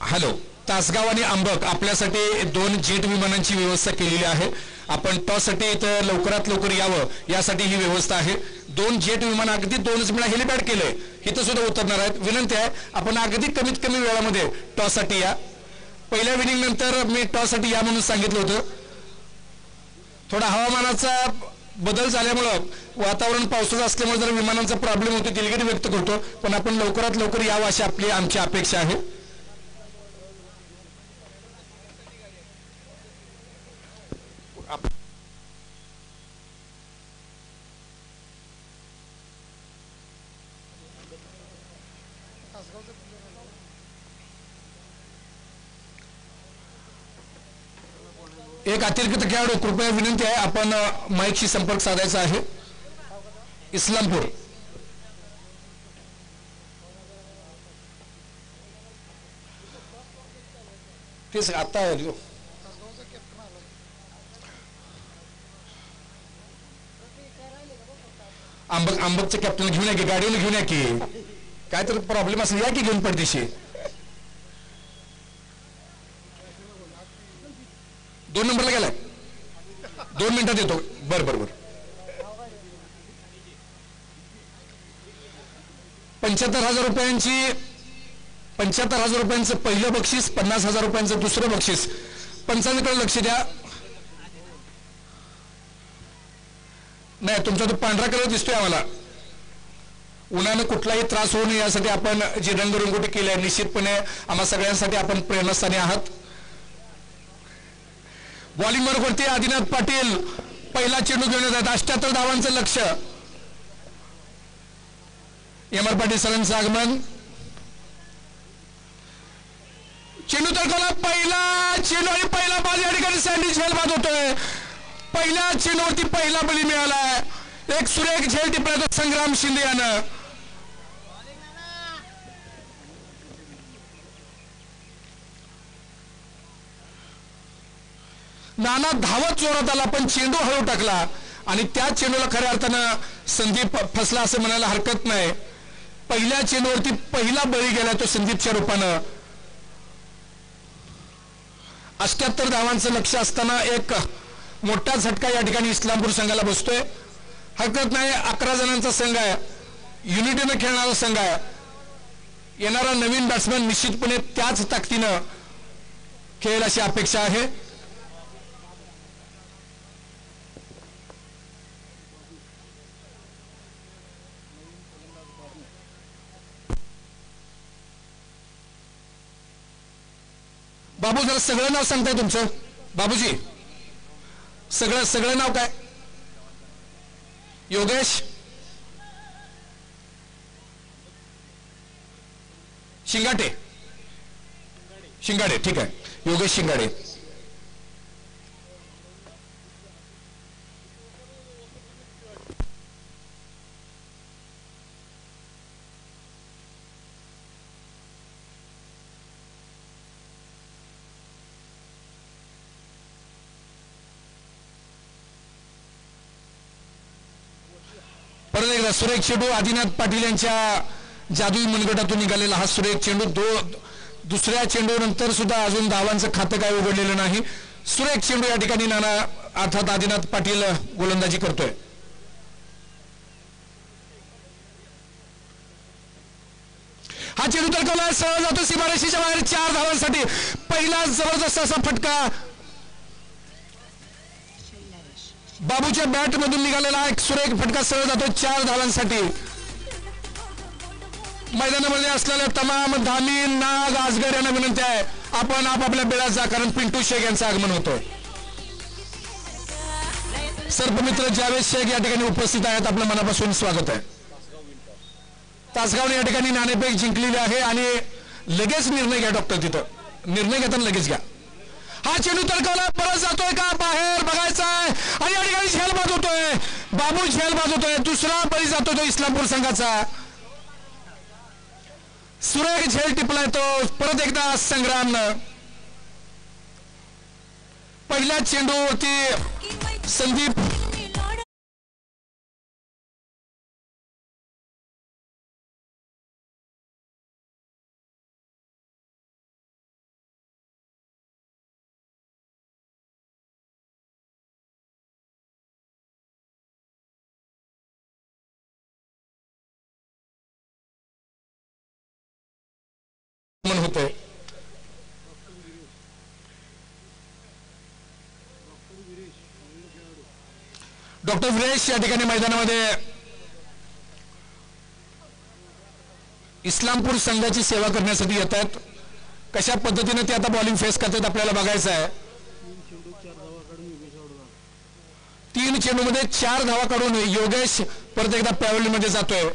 हॅलो, तासगाव आणि अंबक आपल्यासाठी 2 जेट विमानांची व्यवस्था केलेली आहे. आपण टॉससाठी इथं लवकरात लवकर यावं यासाठी ही व्यवस्था आहे. 2 जेट विमान अगदी 2च मिनिट हेलिपॅड केलंय, इथं सुद्धा उतरणार आहेत. विनंती आहे आपण अगदी कमीत कमी वेळामध्ये टॉससाठी या. पहिल्या विनिंग नंतर मी टॉससाठी या म्हणून सांगितलं होतं. थोडा हवामानाचा बदल झाल्यामुळं वातावरण पावसाचं असल्यामुळे जर विमानांचा प्रॉब्लेम होतो दिलगिरी व्यक्त करतो, पण आपण लवकरात लवकर यावं अशी आमची अपेक्षा आहे. एक अतिरिक्त खेळाडू, कृपया विनंती आहे आपण माईकशी संपर्क साधायचा आहे. इस्लामपूर. तेच आता आंबकचं कॅप्टन घेऊन या की, गाडीवर घेऊन या की, काय तर प्रॉब्लेम असेल या की घेऊन पडदेशी. 2 नंबरला गेलाय, 2 मिनिटात येतो. बरं बरं बरं. 75,000 रुपयांची 75,000 रुपयांचं पहिलं बक्षीस, 50,000 रुपयांचं दुसरं बक्षीस. पंचांकडे लक्ष द्या. नाही, तुमचा तो पांढरा कलर दिसतोय आम्हाला. उन्हानं कुठलाही त्रास होऊ नये यासाठी आपण जी रंगरंगोटी केली आहे, निश्चितपणे आम्हा सगळ्यांसाठी आपण प्रेरणास्थानी आहात. बॉलिंग वरती आदिनाथ पाटील पहिला चेंडू घेऊन येतात. 78 धावांचं लक्ष. एम आर पाटील सरांचं आगमन. चेंडू तडकवला, पहिला चेंडू आणि पहिला बॉल या ठिकाणी सँडविच फेल बाद होतोय. पहिल्या चेंडूवरती पहिला बळी मिळालाय. एक सुरेख झेल टिपला संग्राम शिंदे यानं. नाना धावत जोरात आला, पण चेंडू हळू टाकला आणि त्या चेंडूला खऱ्या अर्थानं संदीप फसला असं म्हणायला हरकत नाही. पहिल्या चेंडूवरती पहिला बळी गेला तो संदीपच्या रूपानं. 78 धावांचं लक्ष असताना एक मोठा झटका या ठिकाणी इस्लामपूर संघाला बसतोय. हरकत नाही, 11 जणांचा संघ आहे, युनिटीनं खेळणारा संघ आहे. येणारा नवीन बॅट्समॅन निश्चितपणे त्याच ताकदीनं खेळेल अशी अपेक्षा आहे. बाबू जरा सगळं नाव सांगताय तुमचं. बाबूजी सगळं नाव काय? योगेश शिंगाटे. शिंगाडे, ठीक आहे, योगेश शिंगाडे. परत एकदा सुरेख चेंडू. आदिनाथ पाटील यांच्या जादुई मनगटातून निघालेला हा सुरेख चेंडू. दुसऱ्या चेंडूनंतर सुद्धा अजून धावांचं खातं काय उघडलेलं नाही. सुरेख चेंडू या ठिकाणी नाना अर्थात आदिनाथ पाटील गोलंदाजी करतोय. हा चेंडू तडकवला, सरळ जातो सीमारेषेच्या बाहेर 4 धावांसाठी. पहिला जबरदस्त असा फटका बाबूच्या बॅट मधून निघालेला एक सुरेख फटका सरळ जातो 4 धावांसाठी. मैदानामध्ये असलेल्या तमाम धामी, नाग, आजगर यांना विनंती आहे आपण आपापल्या बेळात जा, कारण पिंटू शेख यांचं आगमन होतोय. सर्पमित्र जावेद शेख या ठिकाणी उपस्थित आहेत, आपलं मनापासून स्वागत आहे. तासगावने या ठिकाणी नाणेफेक जिंकलेली आहे आणि लगेच निर्णय घ्या डॉक्टर. तिथं निर्णय घेताना लगेच घ्या. हा चेंडू तडकवला, परत जातोय का बाहेर बघायचा आहे. आणि या ठिकाणी झेलबाद होतोय, बाबू झेलबाद होतोय, दुसरा बळी जातो तो इस्लामपूर संघाचा. सुरेख झेल टिपलाय तो. परत एकदा संग्राम पहिल्या चेंडूवरती संदीप होतोय. डॉक्टर विरेश या ठिकाणी मैदानामध्ये इस्लामपूर संघाची सेवा करण्यासाठी येत आहेत. कशा पद्धतीने ते आता बॉलिंग फेस करतात आपल्याला बघायचं आहे. 3 चेंडूमध्ये 4 धावा काढून योगेश परत एकदा पॅव्हलियनमध्ये जातोय.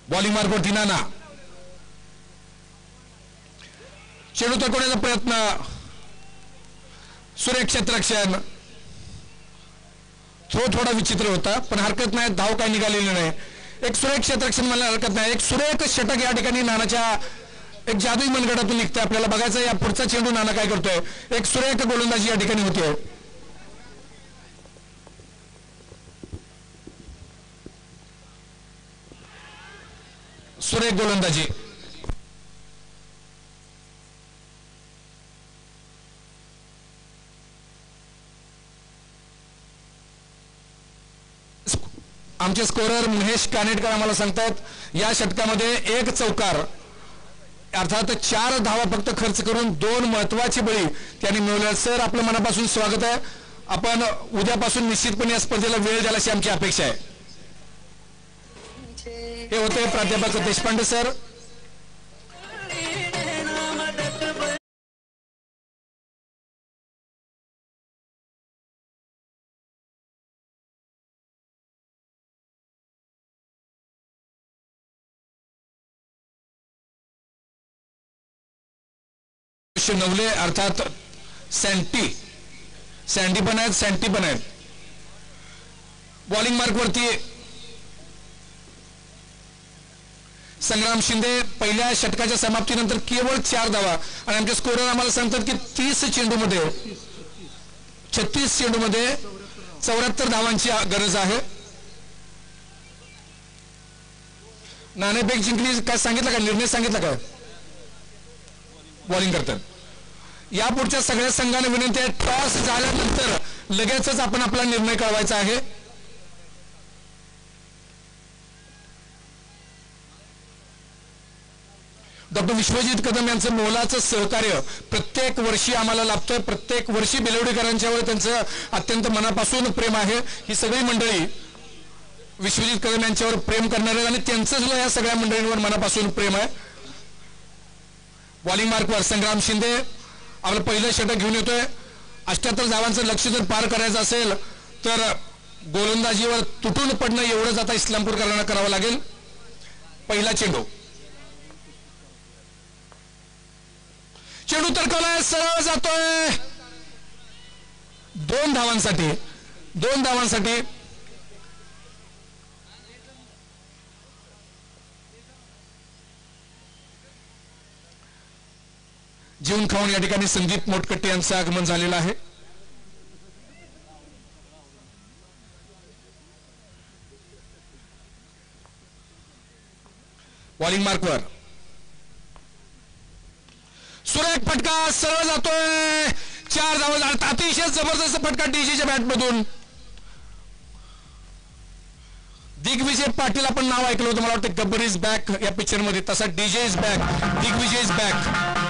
बॉलिंग मार्गवरती नाना चेंडू तोडण्याचा प्रयत्न. सुरेख क्षेत्ररक्षण. थोडा विचित्र होता पण हरकत नाही, धाव काही निघालेली नाही. एक सुरेख क्षेत्ररक्षण मला हरकत नाही. एक सुरेख षटक या ठिकाणी नानाच्या एक जादुई मनगटातून निघतंय. आपल्याला बघायचं या पुढचा चेंडू नाना काय करतोय. एक सुरेख गोलंदाजी या ठिकाणी होतीये. सुरेख गोलंदाजी. आमचे स्कोरर महेश कानेटकर आम्हाला सांगतात या षटकामध्ये 1 चौकार अर्थात 4 धावा फक्त खर्च करून 2 महत्वाची बळी त्यांनी मिळवल्या. सर आपलं मनापासून स्वागत आहे. आपण उद्यापासून निश्चितपणे या स्पर्धेला वेळ द्यायला अशी आमची अपेक्षा आहे. हे होते प्राध्यापक देशपांडे सर. नवले अर्थात सँडी पण आहेत, सँटी पण आहेत. बॉलिंग मार्कवरती संग्राम शिंदे. पहिल्या षटकाच्या समाप्तीनंतर केवळ 4 धावा आणि आमचे स्कोरर आम्हाला सांगतात की 36 चेंडूमध्ये 74 धावांची गरज आहे. नाणेफेक जिंकली काय सांगितलं का, निर्णय सांगितला का? बॉलिंग करतात. यापुढच्या सगळ्या संघाने विनंती आहे टॉस झाल्यानंतर लगेचच आपण आपला निर्णय कळवायचा आहे. डॉक्टर विश्वजित कदम यांचं मोलाचं सहकार्य प्रत्येक वर्षी आम्हाला लाभतं. प्रत्येक वर्षी बेलवडीकरांच्यावर त्यांचं अत्यंत मनापासून प्रेम आहे. ही सगळी मंडळी विश्वजित कदम यांच्यावर प्रेम करणार आहेत आणि त्यांचं सुद्धा या सगळ्या मंडळींवर मनापासून प्रेम आहे. बॉलिंग मार्कवर संग्राम शिंदे आपलं पहिलं षटक घेऊन येतोय. 78 धावांचं लक्ष्य जर पार करायचं असेल तर गोलंदाजीवर तुटून पडणं एवढंच आता इस्लामपूरकरांना करावं लागेल. पहिला चेंडू तरकवलाय, सरळ जातोय 2 धावांसाठी. जीवन खाऊन या ठिकाणी संदीप मोटकट्टे यांचं आगमन झालेलं आहे. बॉलिंग मार्कवर सुरेख फटका, सरळ जातोय 4 धावा. अतिशय जबरदस्त फटका डीजेच्या बॅटमधून. दिग्विजय पाटील आपण नाव ऐकलं होतं मला वाटतं गब्बर इज बॅक या पिक्चर मध्ये, तसा DJ is back, Digvijay is back.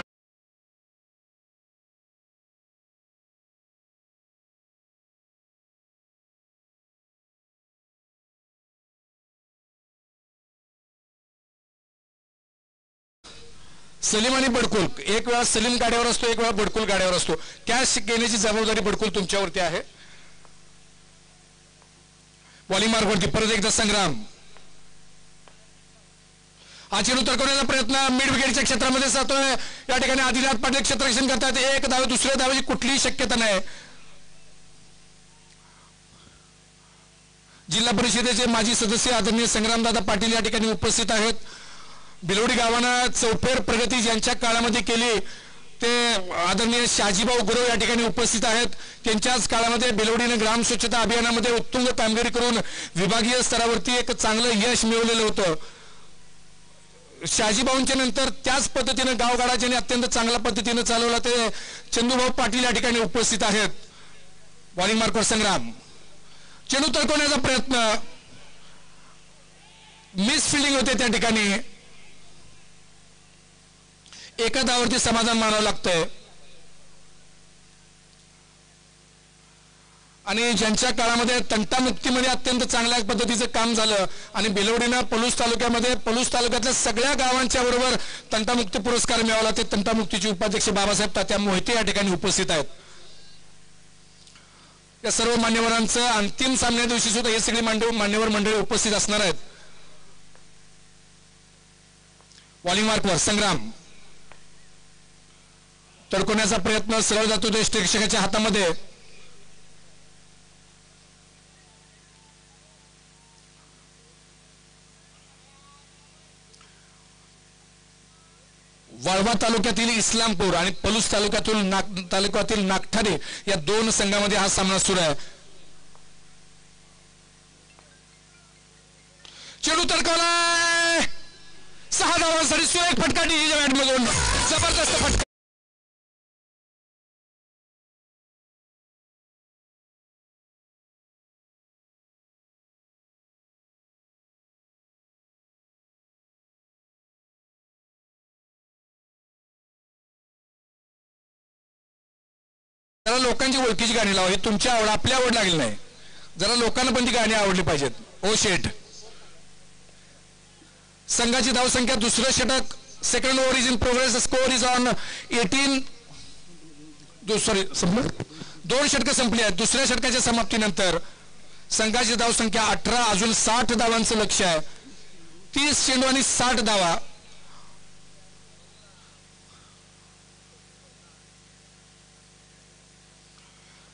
Salim आणि बडकुल, एक वेळा सलीम गाड्यावर असतो, एक वेळा बडकुल गाड्यावर असतो. कॅच घेण्याची जबाबदारी बडकुल तुमच्यावरती आहे. बॉलिंग मार्कवरती परत एकदा संग्राम. हा चेंडू तडकवण्याचा प्रयत्न मिड विकेटच्या क्षेत्रामध्ये जातोय. या ठिकाणी आदिनाथ पाटील क्षेत्ररक्षण करतात. एक धाव, दुसऱ्या धावाची कुठलीही शक्यता नाही. जिल्हा परिषदेचे माजी सदस्य आदरणीय संग्रामदादा पाटील या ठिकाणी उपस्थित आहेत. बिलोडी गावानं चौफेर प्रगती ज्यांच्या काळामध्ये केली ते आदरणीय शाजीभाऊ गुरव या ठिकाणी उपस्थित आहेत. त्यांच्याच काळामध्ये बिलोडीने ग्राम स्वच्छता अभियानामध्ये उत्तुंग कामगिरी करून विभागीय स्तरावरती एक चांगलं यश मिळवलेलं होतं. शाजीभाऊंच्या नंतर त्याच पद्धतीने गावगाडा ज्यांनी अत्यंत चांगल्या पद्धतीने चालवला ते चंदूभाऊ पाटील या ठिकाणी उपस्थित आहेत. बॉलिंग मार्कवर संग्राम, चेंडू तडकवण्याचा प्रयत्न, मिस फिल्डिंग होते त्या ठिकाणी. एका धावावरती समाधान मानावं लागतंय. आणि ज्यांच्या काळामध्ये तंटामुक्तीमध्ये अत्यंत चांगल्या पद्धतीचं काम झालं आणि बेलवडीनं पलूस तालुक्यातल्या सगळ्या गावांच्या बरोबर तंटामुक्ती पुरस्कार मिळवला. ते तंटामुक्तीचे उपाध्यक्ष बाबासाहेब तात्या मोहिते या ठिकाणी उपस्थित आहेत. या सर्व मान्यवरांचं अंतिम सामन्या दिवशी सुद्धा हे सगळी मान्यवर मंडळी उपस्थित असणार आहेत. बॉलिंग मार्कवर संग्राम, तडकवण्याचा प्रयत्न सरळ जातो ते प्रेक्षकाच्या हातामध्ये. वाळवा तालुक्यातील इस्लामपूर आणि पलूस तालुक्यातील नागठाणे या दोन संघामध्ये हा सामना सुरू आहे. चेंडू तडकवलाय, 6 धावांसाठी सुरेख फटका डीजीच्या बॅटमधून, जबरदस्त फटका. जरा लोकांची ओळखीची गाणी लावा. ही तुमची आवड आपली आवड लागली नाही. जरा लोकांना पण ती गाणी आवडली पाहिजेत. ओ शेट, संघाची धावसंख्या, दुसरं षटक, second over is in progress, score is on 18. दोन षटकं संपली आहेत. दुसऱ्या षटकाच्या समाप्तीनंतर संघाची धावसंख्या 18, अजून 60 धावांचं लक्ष आहे. 30 चेंडू आणि 60 धावा.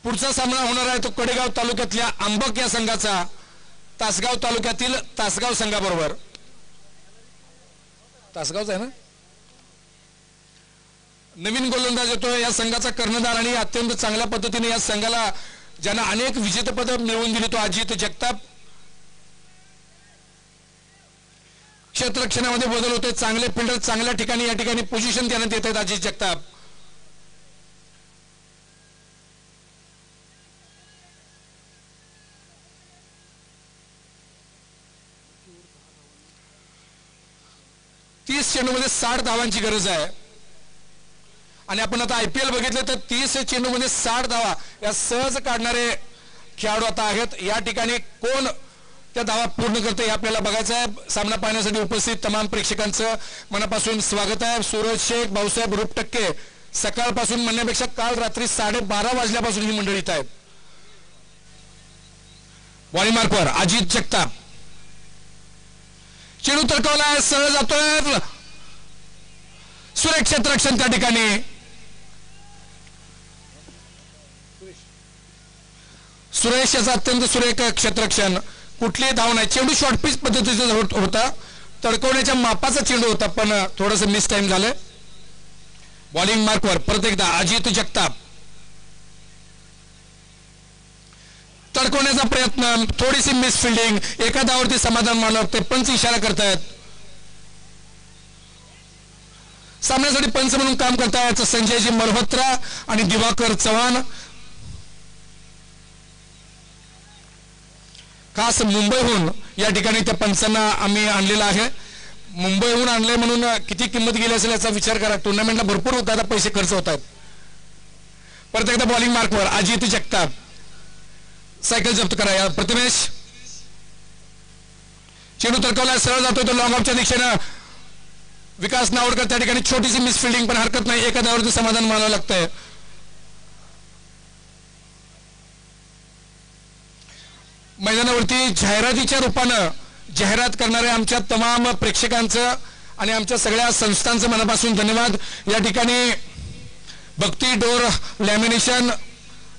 पुढचा सामना होणार आहे तो कडेगाव तालुक्यातल्या आंबक या संघाचा तासगाव तालुक्यातील तासगाव संघाबरोबर. तासगावचा आहे ना. नवीन गोलंदाज येतोय या संघाचा कर्णधार आणि अत्यंत चांगल्या पद्धतीने या संघाला ज्यांना अनेक विजेतेपद मिळवून दिली तो अजित जगताप. क्षेत्ररक्षणामध्ये बदल होते. चांगले फिल्डर चांगल्या ठिकाणी या ठिकाणी पोझिशन देण्यात येत आहेत अजित जगताप. चेंडूमध्ये 60 धावांची गरज आहे आणि आपण आता IPL बघितलं तर 30 चेंडूमध्ये 60 धावा या सहज काढणारे खेळाडू आता आहेत. या ठिकाणी कोण त्या धावा पूर्ण करते हे आपल्याला बघायचं आहे. सामना पाहण्यासाठी उपस्थित तमाम प्रेक्षकांचं मनापासून स्वागत आहे. सूरज शेख, भाऊसाहेब रुपटक्के सकाळपासून म्हणण्यापेक्षा काल रात्री 12:30 वाजल्यापासून ही मंडळी इथं आहेत. बॉलिंग मार्कवर अजित जगताप, चेंडू तडकवलाय, सरळ जातोय, सुरेख क्षेत्ररक्षण त्या ठिकाणी. सुरेश याचा अत्यंत सुरेख क्षेत्ररक्षण, कुठलीही धाव नाही. चेंडू शॉर्ट पिच पद्धतीचा होता, तडकवण्याच्या मापाचा चेंडू होता पण थोडस मिस टाइम झालं. बॉलिंग मार्कवर परत एकदा अजित जगताप, तडकवण्याचा प्रयत्न, थोडीशी मिस फिल्डिंग, एका धावावरती समाधान मानव. ते पंच इशारा करतायत. सामन्यासाठी पंच म्हणून काम करतायत संजयजी मल्होत्रा आणि दिवाकर चव्हाण. खास मुंबईहून या ठिकाणी त्या पंचांना आम्ही आणलेला आहे. मुंबईहून आणले म्हणून किती किंमत गेली असेल याचा विचार करा. टुर्नामेंटला भरपूर होता, पैसे खर्च होत आहेत. परत एकदा बॉलिंग मार्कवर अजित जगताप, सायकल जप्त करा या प्रतिमेश. चेंडू तडकवला, सरळ जातो तो लॉंग ऑफच्या दिशेनं. विकास नावडकर त्या ठिकाणी छोटीशी मिस फिल्डिंग पण हरकत नाही, एका धावावरती समाधान मानावं लागतंय. मैदानावरती जाहिरातीच्या रूपानं जाहिरात करणाऱ्या आमच्या तमाम प्रेक्षकांचं आणि आमच्या सगळ्या संस्थांचं मनापासून धन्यवाद. या ठिकाणी भक्ती डोर लॅमिनेशन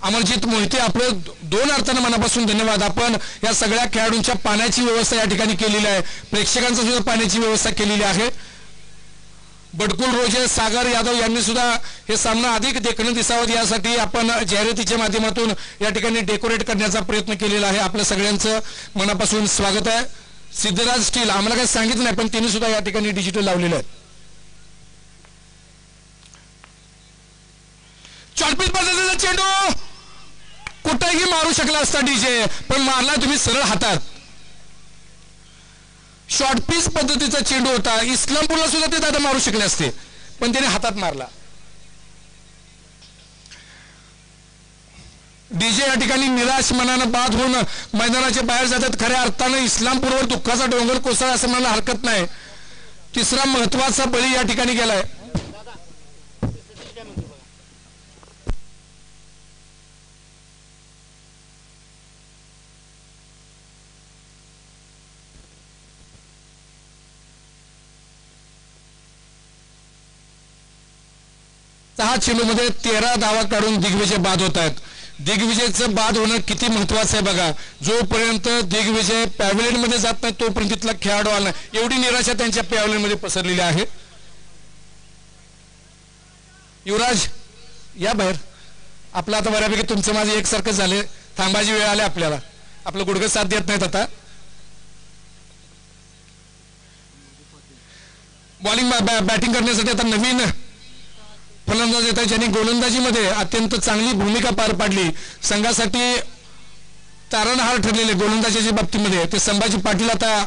अमरजित मोहिते आपलं दोन अर्थानं मनापासून धन्यवाद. आपण या सगळ्या खेळाडूंच्या पाण्याची व्यवस्था या ठिकाणी केलेली आहे, प्रेक्षकांचा सुद्धा पाण्याची व्यवस्था केलेली आहे. बडकुल रोजे सागर यादव यांनी सुद्धा हे सामना अधिक देखणं दिसावं यासाठी आपण जाहिरातीच्या माध्यमातून या ठिकाणी डेकोरेट करण्याचा प्रयत्न केलेला आहे. आपल्या सगळ्यांचं मनापासून स्वागत आहे. सिद्धराज स्टील आम्हाला काही सांगितलं नाही पण त्यांनी सुद्धा या ठिकाणी डिजिटल लावलेलं आहे. चॉलपीस पद्धतीचा चेंडू कुठेही मारू शकला असता डीजे, पण मारला तुम्ही सरळ हातात. शॉर्टपीस पद्धतीचा चेंडू होता, इस्लामपूरला सुद्धा ते दादा मारू शकले असते पण त्याने हातात मारला. डीजे या ठिकाणी निराश मनानं बाद होऊन मैदानाच्या बाहेर जातात. खऱ्या अर्थानं इस्लामपूरवर दुःखाचा डोंगर कोसळला असं म्हणायला हरकत नाही. तिसरा महत्वाचा बळी या ठिकाणी गेलाय. सहा चेंडूमध्ये 13 धावा काढून दिग्विजय बाद होत आहेत. दिग्विजयचं बाद होणं किती महत्वाचं आहे बघा. जोपर्यंत दिग्विजय पॅव्हलियन मध्ये जात नाही तोपर्यंत तिथला खेळाडू आला नाही, एवढी निराशा त्यांच्या पॅव्हलियन मध्ये पसरलेली आहे. युवराज या बाहेर. आपलं आता बऱ्यापैकी तुमचं माझं एकसारखं झाले, थांबायची वेळ आली आपल्याला, आपलं गुडघं साथ देत नाहीत. आता बॉलिंग बॅटिंग करण्यासाठी आता नवीन फलंदाज येत आहे ज्यांनी गोलंदाजीमध्ये अत्यंत चांगली भूमिका पार पाडली, संघासाठी तारणहार ठरलेले गोलंदाजीच्या बाबतीमध्ये ते संभाजी पाटील आता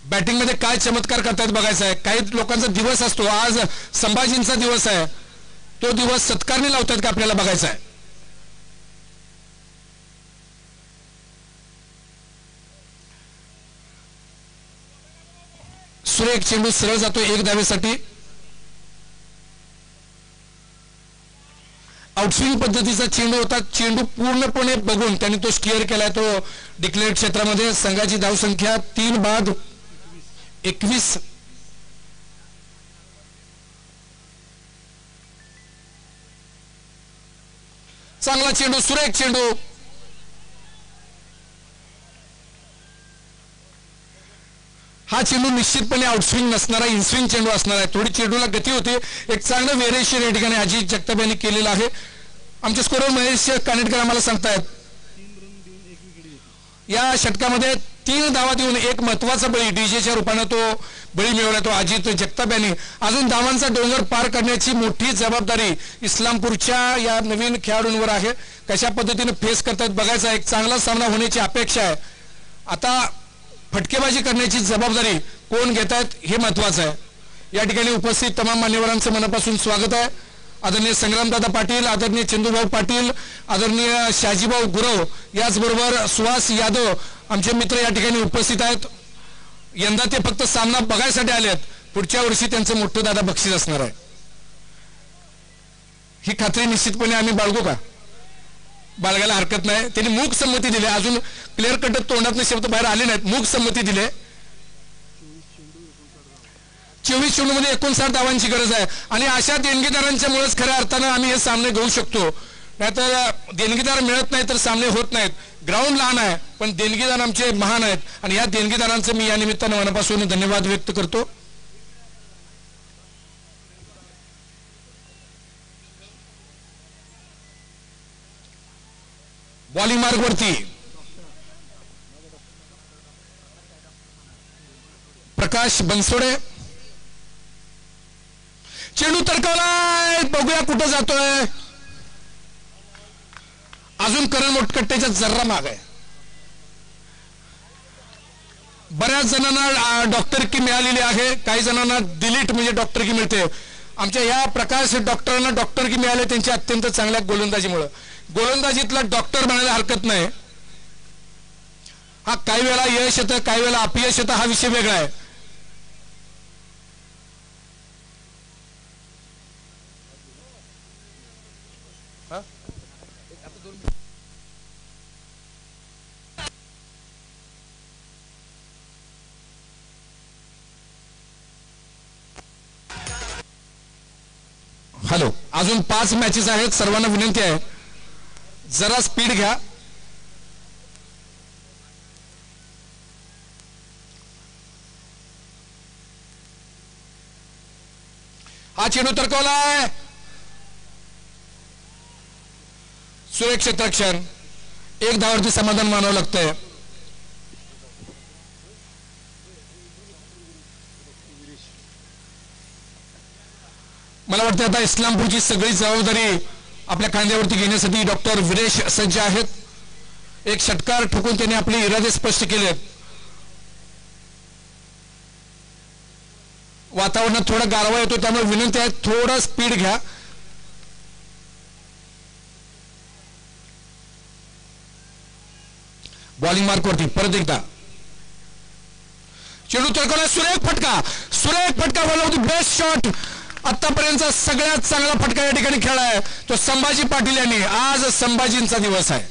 बॅटिंग मध्ये काय चमत्कार करतायत बघायचं आहे. काही लोकांचा दिवस असतो, आज संभाजींचा दिवस आहे, तो दिवस सत्कारने लावतात का आपल्याला बघायचा आहे. सुरेख चेंडू सरळ जातो एक धावेसाठी. आउटस्विंग पद्धतीचा चेंडू होता, चेंडू पूर्णपणे बघून त्यांनी तो स्टिअर केलाय. तो डिक्लेअर्ड क्षेत्रामध्ये संघाची धावसंख्या 3 बाद 21. चांगला चेंडू, सुरेख चेंडू. हा चेंडू निश्चितपणे आउटस्विंग नसणारा इनस्विंग चेंडू असणार आहे. थोडी चेंडूला गती होते. एक चांगलं व्हेरिएशन या ठिकाणी अजित जगताप यांनी केलेलं आहे. आमचे स्कोरर महेश कानेटकर आम्हाला सांगतायत या षटकामध्ये 3 धावा देऊन एक महत्वाचा बळी डीजेच्या रूपाने तो बळी मिळवला तो अजित जगताप यांनी. अजून धावांचा डोंगर पार करण्याची मोठी जबाबदारी इस्लामपूरच्या या नवीन खेळाडूंवर आहे. कशा पद्धतीने फेस करतात बघायचा. एक चांगला सामना होण्याची अपेक्षा आहे. आता फटकेबाजी करण्याची जबाबदारी कोण घेत आहेत हे महत्वाचं आहे. या ठिकाणी उपस्थित तमाम मान्यवरांचं मनापासून स्वागत आहे. आदरणीय संग्रामदादा पाटील, आदरणीय चंदूभाऊ पाटील, आदरणीय शाजीभाऊ गुरव, याचबरोबर सुहास यादव आमचे मित्र या ठिकाणी उपस्थित आहेत. यंदा ते फक्त सामना बघायसाठी आले आहेत, पुढच्या वर्षी त्यांचं मोठं दादा बक्षीस असणार आहे. ही खात्री निश्चितपणे आम्ही बाळगू का? बाळगायला हरकत नाही. त्यांनी मूक संमती दिली, अजून क्लिअर कट तोंडातून शब्द बाहेर आले नाहीत, मूक संमती दिली. 24 चेंडूमध्ये 59 धावांची गरज आहे आणि अशा देणगीदारांच्या मुळेच खऱ्या अर्थानं आम्ही हे सामने घेऊ शकतो. नाहीतर देणगीदार मिळत नाही तर सामने होत नाहीत. ग्राउंड लहान आहे पण देणगीदार आमचे महान आहेत आणि या देणगीदारांचं मी या निमित्तानं मनापासून धन्यवाद व्यक्त करतो. बॉलिंग मार्गवरती प्रकाश बनसोडे. चेंडू तडकावलाय, बघूया कुठं जातोय. अजून करण मोटकट्ट्याच्या जर्रा माग आहे. बऱ्याच जणांना डॉक्टरकी मिळालेली आहे, काही जणांना डिलीट म्हणजे डॉक्टरकी मिळते. आमच्या या प्रकाश डॉक्टरांना डॉक्टरकी मिळाले त्यांच्या अत्यंत चांगल्या गोलंदाजीमुळे. गोलंदाजीतला डॉक्टर म्हणायला हरकत नाही. हा काही वेळा यश येतं, काही वेळा अपयश येतं, हा विषय वेगळा आहे. हॅलो, अजून 5 मॅचेस आहेत. सर्वांना विनंती आहे जरा स्पीड घ्या. हा चेंडू तरकवलाय. सुरेख क्षेत्ररक्षण. 1 धावावरती समाधान मानावं लागतंय. मला वाटतं आता इस्लामपूरची सगळी जबाबदारी आपल्या खांद्यावरती घेण्यासाठी डॉक्टर विरेश सज्ज आहेत. एक षटकार ठोकून त्यांनी आपले इरादे स्पष्ट केलेत. वातावरणात थोडा गारवा येतो त्यामुळे विनंती आहे थोडं स्पीड घ्या. बॉलिंग मार्कवरती परत एकदा चेंडू तरकवला. सुरेख फटका, सुरेख फटका. One of the best shot आतापर्यंतचा सगळ्यात चांगला फटका या ठिकाणी खेळलाय तो संभाजी पाटील यांनी. आज संभाजींचा दिवस आहे.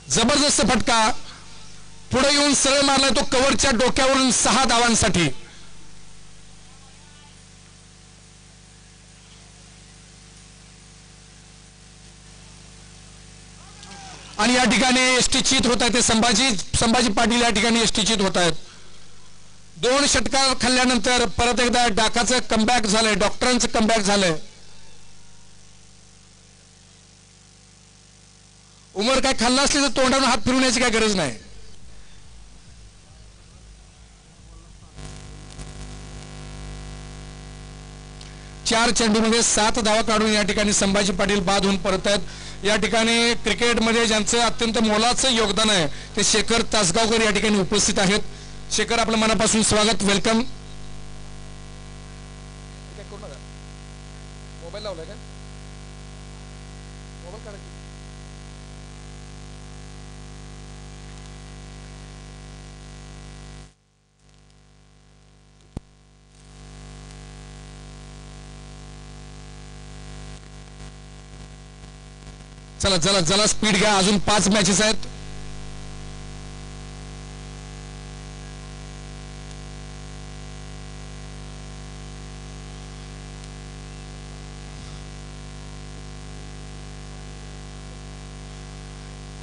जबरदस्त फटका पुढे येऊन सरळ मारलाय तो कव्हरच्या डोक्यावरून 6 धावांसाठी. आणि या ठिकाणी एसटी चित होत आहे ते संभाजी पाटील या ठिकाणी एसटी चित होत आहेत. 2 षटकार खाल्ल्यानंतर परत एकदा डाकाचं कमबॅक झालंय, डॉक्टरांचं कमबॅक झालंय. उमर काय खाल्ला असली तर तोंडावरून हात फिरवण्याची काय गरज नाही. चार चेंडूमध्ये 7 धावा काढून या ठिकाणी संभाजी पाटील बाद होऊन परत आहेत. या ठिकाणी क्रिकेटमध्ये ज्यांचं अत्यंत मोलाचं योगदान आहे ते शेखर तासगावकर या ठिकाणी उपस्थित आहेत. शेखर, आपलं मनापासून स्वागत, वेलकम. मोबाईल लावलाय का? मोबाईल काढा. चला चला चला स्पीड घ्या. अजून 5 मॅचेस आहेत.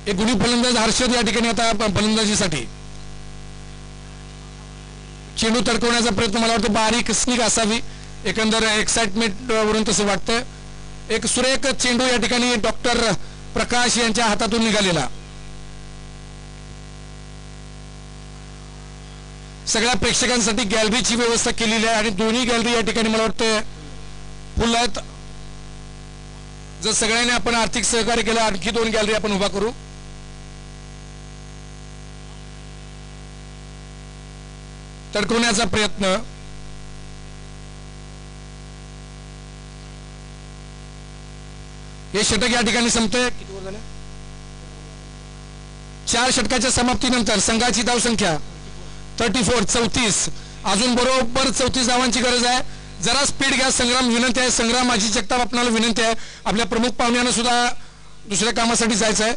एक गुणी फलंदाज हर्षद या ठिकाणी आता फलंदाजीसाठी चेंडू तरकवण्याचा प्रयत्न मला वाटतं बारीक स्निक असावी. एकंदर एक्साइटमेंट वरून तसं वाटतं. एक सुरेख चेंडू या ठिकाणी डॉक्टर प्रकाश यांच्या हातातून निघालेला. सगळ्या प्रेक्षकांसाठी गॅलरीची व्यवस्था केलेली आहे आणि दोन्ही गॅलरी या ठिकाणी मला वाटतं फुल आहेत. जर सगळ्यांनी आपण आर्थिक सहकार्य केलं आणखी 2 गॅलरी आपण उभा करू. तडकवण्याचा प्रयत्न. हे षटक या ठिकाणी संपतंय. 4 षटकाच्या समाप्तीनंतर संघाची धावसंख्या 34. अजून बरोबर 34 धावांची गरज आहे. जरा स्पीड घ्या. संग्राम, विनंती आहे. संग्राम माझी जगताप आपल्याला विनंती आहे. आपल्या प्रमुख पाहुण्यांना सुद्धा दुसऱ्या कामासाठी जायचं आहे.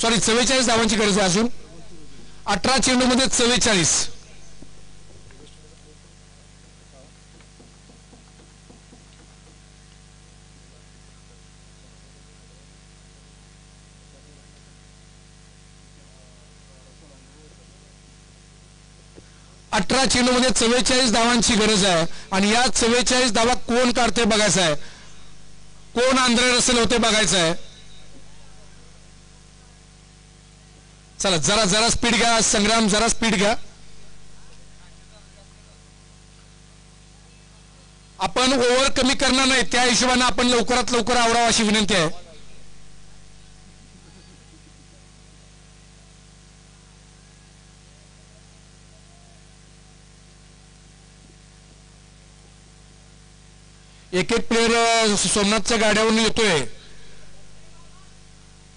सॉरी, 44 धावांची गरज आहे अजून. 18 चेंडूमध्ये 44. चेंडूमध्ये 44 धावांची गरज आहे आणि या 44 धावा कोण काढते बघायचं आहे. कोण आंध्र रसेल होते बघायचं आहे. चला जरा जरा स्पीड घ्या. संग्राम, जरा स्पीड घ्या. आपण ओव्हर कमी करणार नाही त्या हिशोबाने आपण लवकरात लवकर आवरावं अशी विनंती आहे. एक प्लेयर सोमनाथच्या गाड्यावरून येतोय.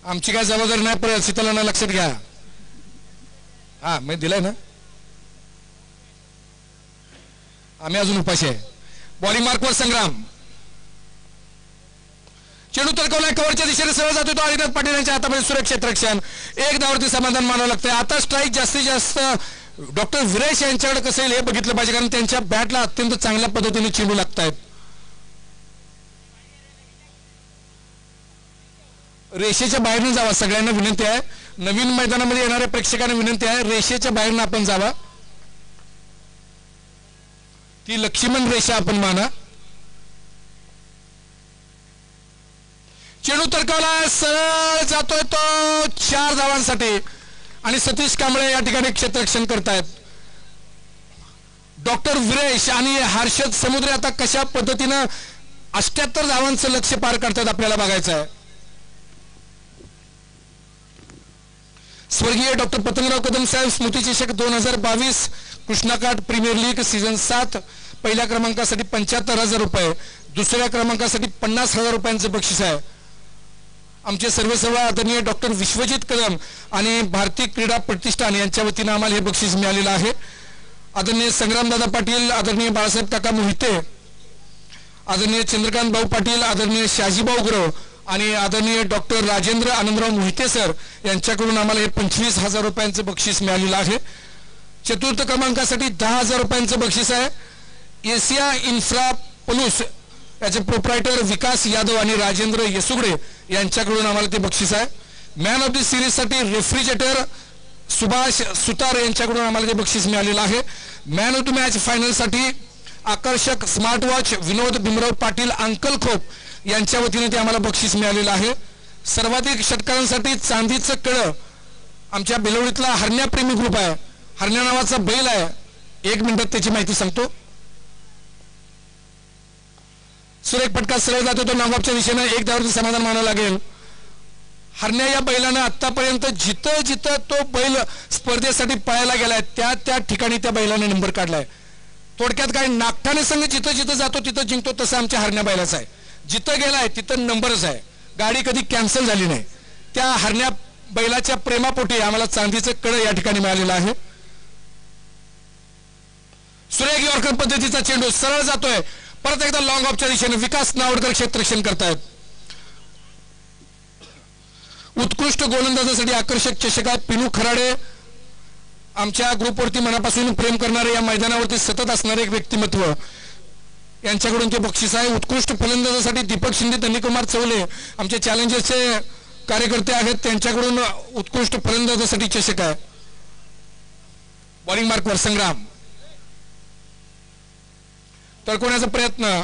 आमची काय जबाबदारी नाही. पण शीतलांना लक्षात घ्या. हा मी दिलाय ना. आम्ही अजून उपाशी आहे. बॉलिंग मार्कवर संग्राम. चेंडू तरकवलाय. कव्हरच्या दिशेने सरळ जातो तो आदिनाथ पाटील यांच्या हातामध्ये सुरक्षित रक्षण. 1 धावावरती समाधान मानावं लागतंय. आता स्ट्राईक जास्तीत जास्त डॉक्टर विरेश यांच्याकडे कसं येईल हे बघितलं पाहिजे, कारण त्यांच्या बॅटला अत्यंत चांगल्या पद्धतीने चेंडू लागतायत. रेषेच्या बाहेरनं जावा, सगळ्यांना विनंती आहे. नवीन मैदानामध्ये येणाऱ्या प्रेक्षकांना विनंती आहे, रेषेच्या बाहेरनं आपण जावा. ती लक्ष्मण रेषा आपण माना. चेंडू तडकावला, सरळ जातोय तो 4 धावांसाठी आणि सतीश कांबळे या ठिकाणी क्षेत्ररक्षण करतायत. डॉक्टर विरेश आणि हर्षद समुद्रे आता कशा पद्धतीनं 78 धावांचं लक्ष पार करतात आपल्याला बघायचं आहे. स्वर्गीय डॉक्टर पतंगराव कदम साहेब स्मृती चषक 2022 कृष्णाकाठ प्रीमियर लीग सीझन 7 पहिल्या क्रमांकासाठी 75,000 रुपये, दुसऱ्या क्रमांकासाठी 50,000 रुपयांचं बक्षीस आहे. आमचे सर्वेसर्वा आदरणीय डॉक्टर विश्वजित कदम आणि भारतीय क्रीडा प्रतिष्ठान यांच्या वतीनं आम्हाला हे बक्षीस मिळालेलं आहे. आदरणीय संग्रामदादा पाटील, आदरणीय बाळासाहेब काका मोहिते, आदरणीय चंद्रकांत भाऊ पाटील, आदरणीय शाजीभाऊ गुरव आणि आदरणीय डॉक्टर राजेंद्र आनंदराव मोहिते सर यांच्याकडून आम्हाला हे 25,000 रुपयांचं बक्षीस मिळालेलं आहे. चतुर्थ क्रमांकासाठी 10,000 रुपयांचं बक्षीस आहे. एशिया इन्फ्रा पलूस याचे प्रोप्रायटर विकास यादव आणि राजेंद्र येसुगडे यांच्याकडून आम्हाला ते बक्षीस आहे. मॅन ऑफ द सिरीज साठी रेफ्रिजरेटर सुभाष सुतार यांच्याकडून आम्हाला ते बक्षीस मिळालेलं आहे. Man of the match final साठी आकर्षक स्मार्ट वॉच विनोद भीमराव पाटील अंकल खोप यांच्या वतीने ते आम्हाला बक्षीस मिळालेलं आहे. सर्वाधिक षटकारांसाठी चांदीचं कळं आमच्या बेलवडीतला हरण्याप्रेमी ग्रुप आहे. हरण्या नावाचा बैल आहे, 1 मिनिटात त्याची माहिती सांगतो. सुरेख पटका सरळ जातो तो नागोबच्या दिशेनं, 1 धावाचं समाधान मानावं लागेल. हरण्या या बैलानं आतापर्यंत जिथं जिथं तो बैल स्पर्धेसाठी पळायला गेलाय त्या ठिकाणी त्या बैलाने नंबर काढलाय. थोडक्यात काय, नागठाणे संघ जिथं जिथं जातो तिथं जिंकतो, तसं आमच्या हरण्या बैलाचा आहे. जिथं गेलाय तिथं नंबरच आहे, गाडी कधी कॅन्सल झाली नाही. त्या हरण्या बैलाच्या प्रेमापोटी आम्हाला चांदीचं कळं या ठिकाणी मिळालेलं आहे. सुरेख यॉर्कर पद्धतीचा चेंडू सरळ जातोय, परत एकदा लॉंग ऑफच्या दिशेने विकास नावडकर क्षेत्ररक्षण करतायत. उत्कृष्ट गोलंदाजासाठी आकर्षक चषक आहे. पिनू खराडे आमच्या ग्रुपवरती मनापासून प्रेम करणारे, या मैदानावरती सतत असणारे एक व्यक्तिमत्व, यांच्याकडून ते बक्षीस आहे. उत्कृष्ट फलंदाजासाठी दीपक शिंदे, धनीकुमार चौले आमचे चॅलेंजर्सचे कार्यकर्ते आहेत, त्यांच्याकडून उत्कृष्ट फलंदाजासाठी चषक आहे. बॉलिंग मार्कवर संग्राम, तडकवण्याचा प्रयत्न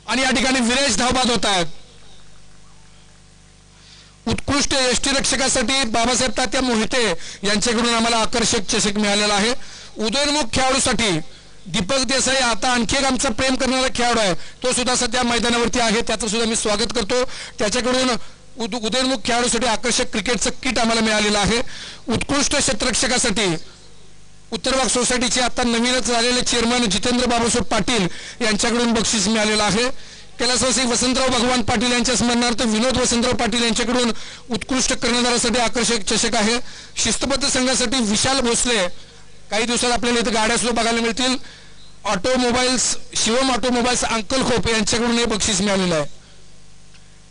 आणि या ठिकाणी विरेश धावबाद होत आहेत. उत्कृष्ट यष्टीरक्षकासाठी बाबासाहेब तात्या मोहिते यांच्याकडून आम्हाला आकर्षक चषक मिळालेला आहे. उदयोन्मुख खेळाडूसाठी दीपक देसाई, आता आणखी एक आमचा प्रेम करणारा खेळाडू आहे, तो सुद्धा सध्या मैदानावरती आहे, त्याचं सुद्धा मी स्वागत करतो. त्याच्याकडून उदयोन्मुख खेळाडूसाठी आकर्षक क्रिकेटचं किट आम्हाला मिळालेलं आहे. उत्कृष्ट क्षेत्ररक्षकासाठी उत्तर वाघ सोसायटीचे आता नवीनच झालेले चेअरमन जितेंद्र बाबासाहेब पाटील यांच्याकडून बक्षीस मिळालेलं आहे. कैलासवासी वसंतराव भगवान पाटील यांच्या स्मरणार्थ विनोद वसंतराव पाटील यांच्याकडून उत्कृष्ट कर्णधारासाठी आकर्षक चषक आहे. शिस्तबद्ध संघासाठी विशाल भोसले, काही दिवसात आपल्याला इथे गाड्या सुद्धा बघायला मिळतील. ऑटोमोबाईल्स शिवम ऑटोमोबाईल्स अंकल खोप यांच्याकडून हे बक्षीस मिळालेलं आहे.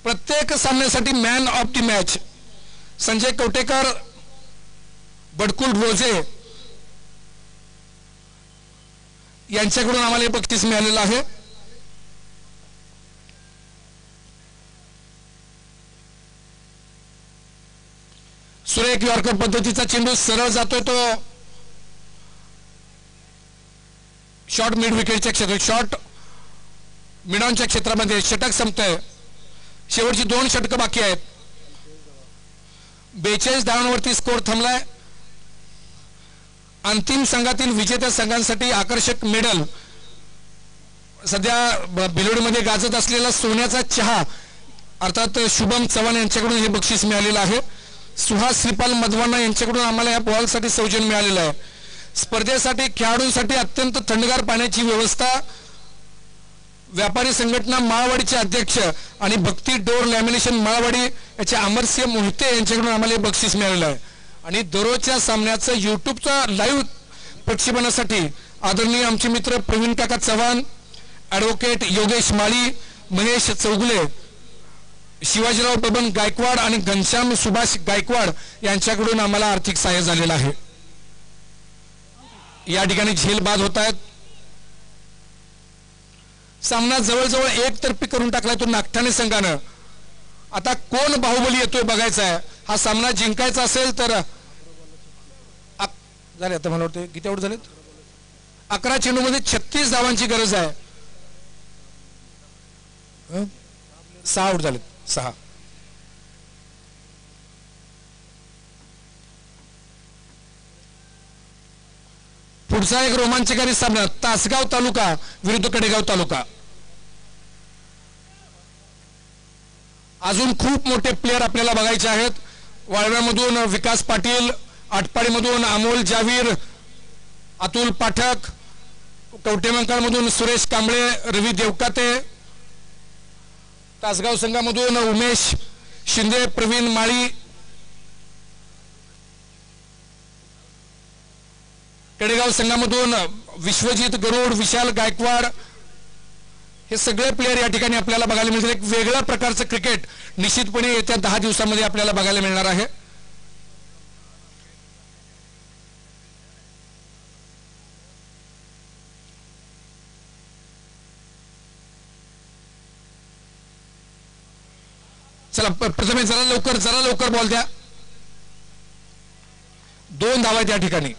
प्रत्येक सामन्यासाठी man of the match Sanjay Kavtekar, Badkul Roje यांच्याकडून आम्हाला हे बक्षीस मिळालेलं आहे. सुरेख यॉर्कर पद्धतीचा चेंडू सरळ जातोय तो शॉर्ट मिड विकेटच्या क्षेत्रात, शॉर्ट मिडॉनच्या क्षेत्रामध्ये. षटक संपतंय, शेवटची 2 षटकं बाकी आहेत. 42 धावांवरती स्कोर थांबलाय. अंतिम संघातील विजेत्या संघांसाठी आकर्षक मेडल, सध्या बेलोडीमध्ये गाजत असलेला सोन्याचा चहा अर्थात शुभम चव्हाण यांच्याकडून हे बक्षीस मिळालेलं आहे. सुहास श्रीपाल मधवाना यांच्याकडून आम्हाला या बॉलसाठी सौजन्य मिळालेलं आहे. स्पर्धेसाठी खेळाडूंसाठी अत्यंत थंडगार पाण्याची व्यवस्था, व्यापारी संघटना माळवाडीचे अध्यक्ष आणि भक्ती डोर लॅमिनेशन माळवाडी याचे अमरसिंह मोहिते यांच्याकडून आम्हाला हे बक्षीस मिळालेलं आहे. आणि दररोजच्या सामन्याचं युट्यूबचा लाईव्ह प्रक्षेपणासाठी आदरणीय आमचे मित्र प्रवीण काका चव्हाण, ॲडव्होकेट योगेश माळी, महेश चौगुले शिवाजीराव बबन गायकवाड आणि घनश्याम सुभाष गायकवाड यांच्याकडून आम्हाला आर्थिक सहाय्य झालेलं आहे. या ठिकाणी झेल बाद होत आहेत. सामना जवळजवळ एकतर्फी करून टाकलाय तो नागठाणे संघानं. आता कोण बाहुबली येतोय बघायचा आहे. हा सामना जिंकायचा असेल तर झाले. आता मला वाटतं किती आउट झालेत. 11 चेंडूमध्ये 36 धावांची गरज आहे. 6 आउट झालेत. 6. पुढचा एक रोमांचकारी सामना तासगाव तालुका विरुद्ध कडेगाव तालुका. अजून खूप मोठे प्लेयर आपल्याला बघायचे आहेत. वाळव्यामधून विकास पाटील, आटपाडीमधून अमोल जावीर, अतुल पाठक, कवटेमंकाळमधून सुरेश कांबळे, रवी देवकाते, तासगाव संघामधून उमेश शिंदे, प्रवीण माळी, कडेगाव संघामधून विश्वजित गरुड, विशाल गायकवाड, हे सगळे प्लेयर या ठिकाणी आपल्याला बघायला मिळतील. एक वेगळ्या प्रकारचं क्रिकेट निश्चितपणे येत्या 10 दिवसांमध्ये आपल्याला बघायला मिळणार आहे. चला प्रथमे जरा लवकर बॉल द्या. 2 धावा आहेत या ठिकाणी.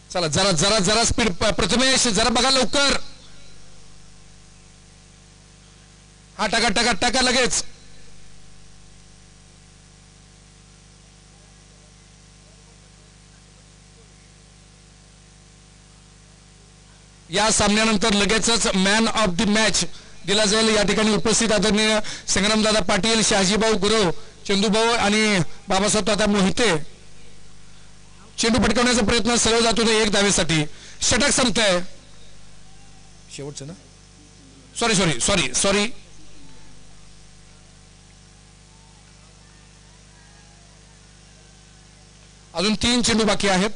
चला जरा स्पीड. प्रथमेश जरा बघा लवकर. हा टाका लगेच. या सामन्यानंतर लगेचच मॅन ऑफ द मॅच दिला जाईल. या ठिकाणी उपस्थित आदरणीय संग्रामदादा पाटील, शहाजीभाऊ गुरव, चंदूभाऊ आणि बाबासाहेब दादा मोहिते. चेंडू पटकवण्याचा प्रयत्न सरळ जातो 1 धावेसाठी. षटक संपतंय. शेवटचं ना. सॉरी. अजून 3 चेंडू बाकी आहेत.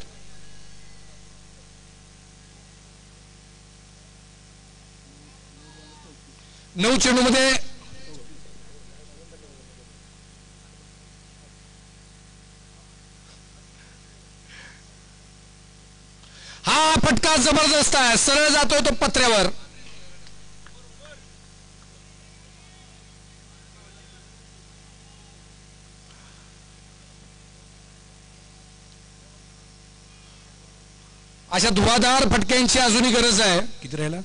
नऊ चेंडूमध्ये हा फटका जबरदस्त आहे. सरळ जातोय तो पत्र्यावर. अशा धुवाधार फटक्यांची अजूनही गरज आहे. किती राहिला.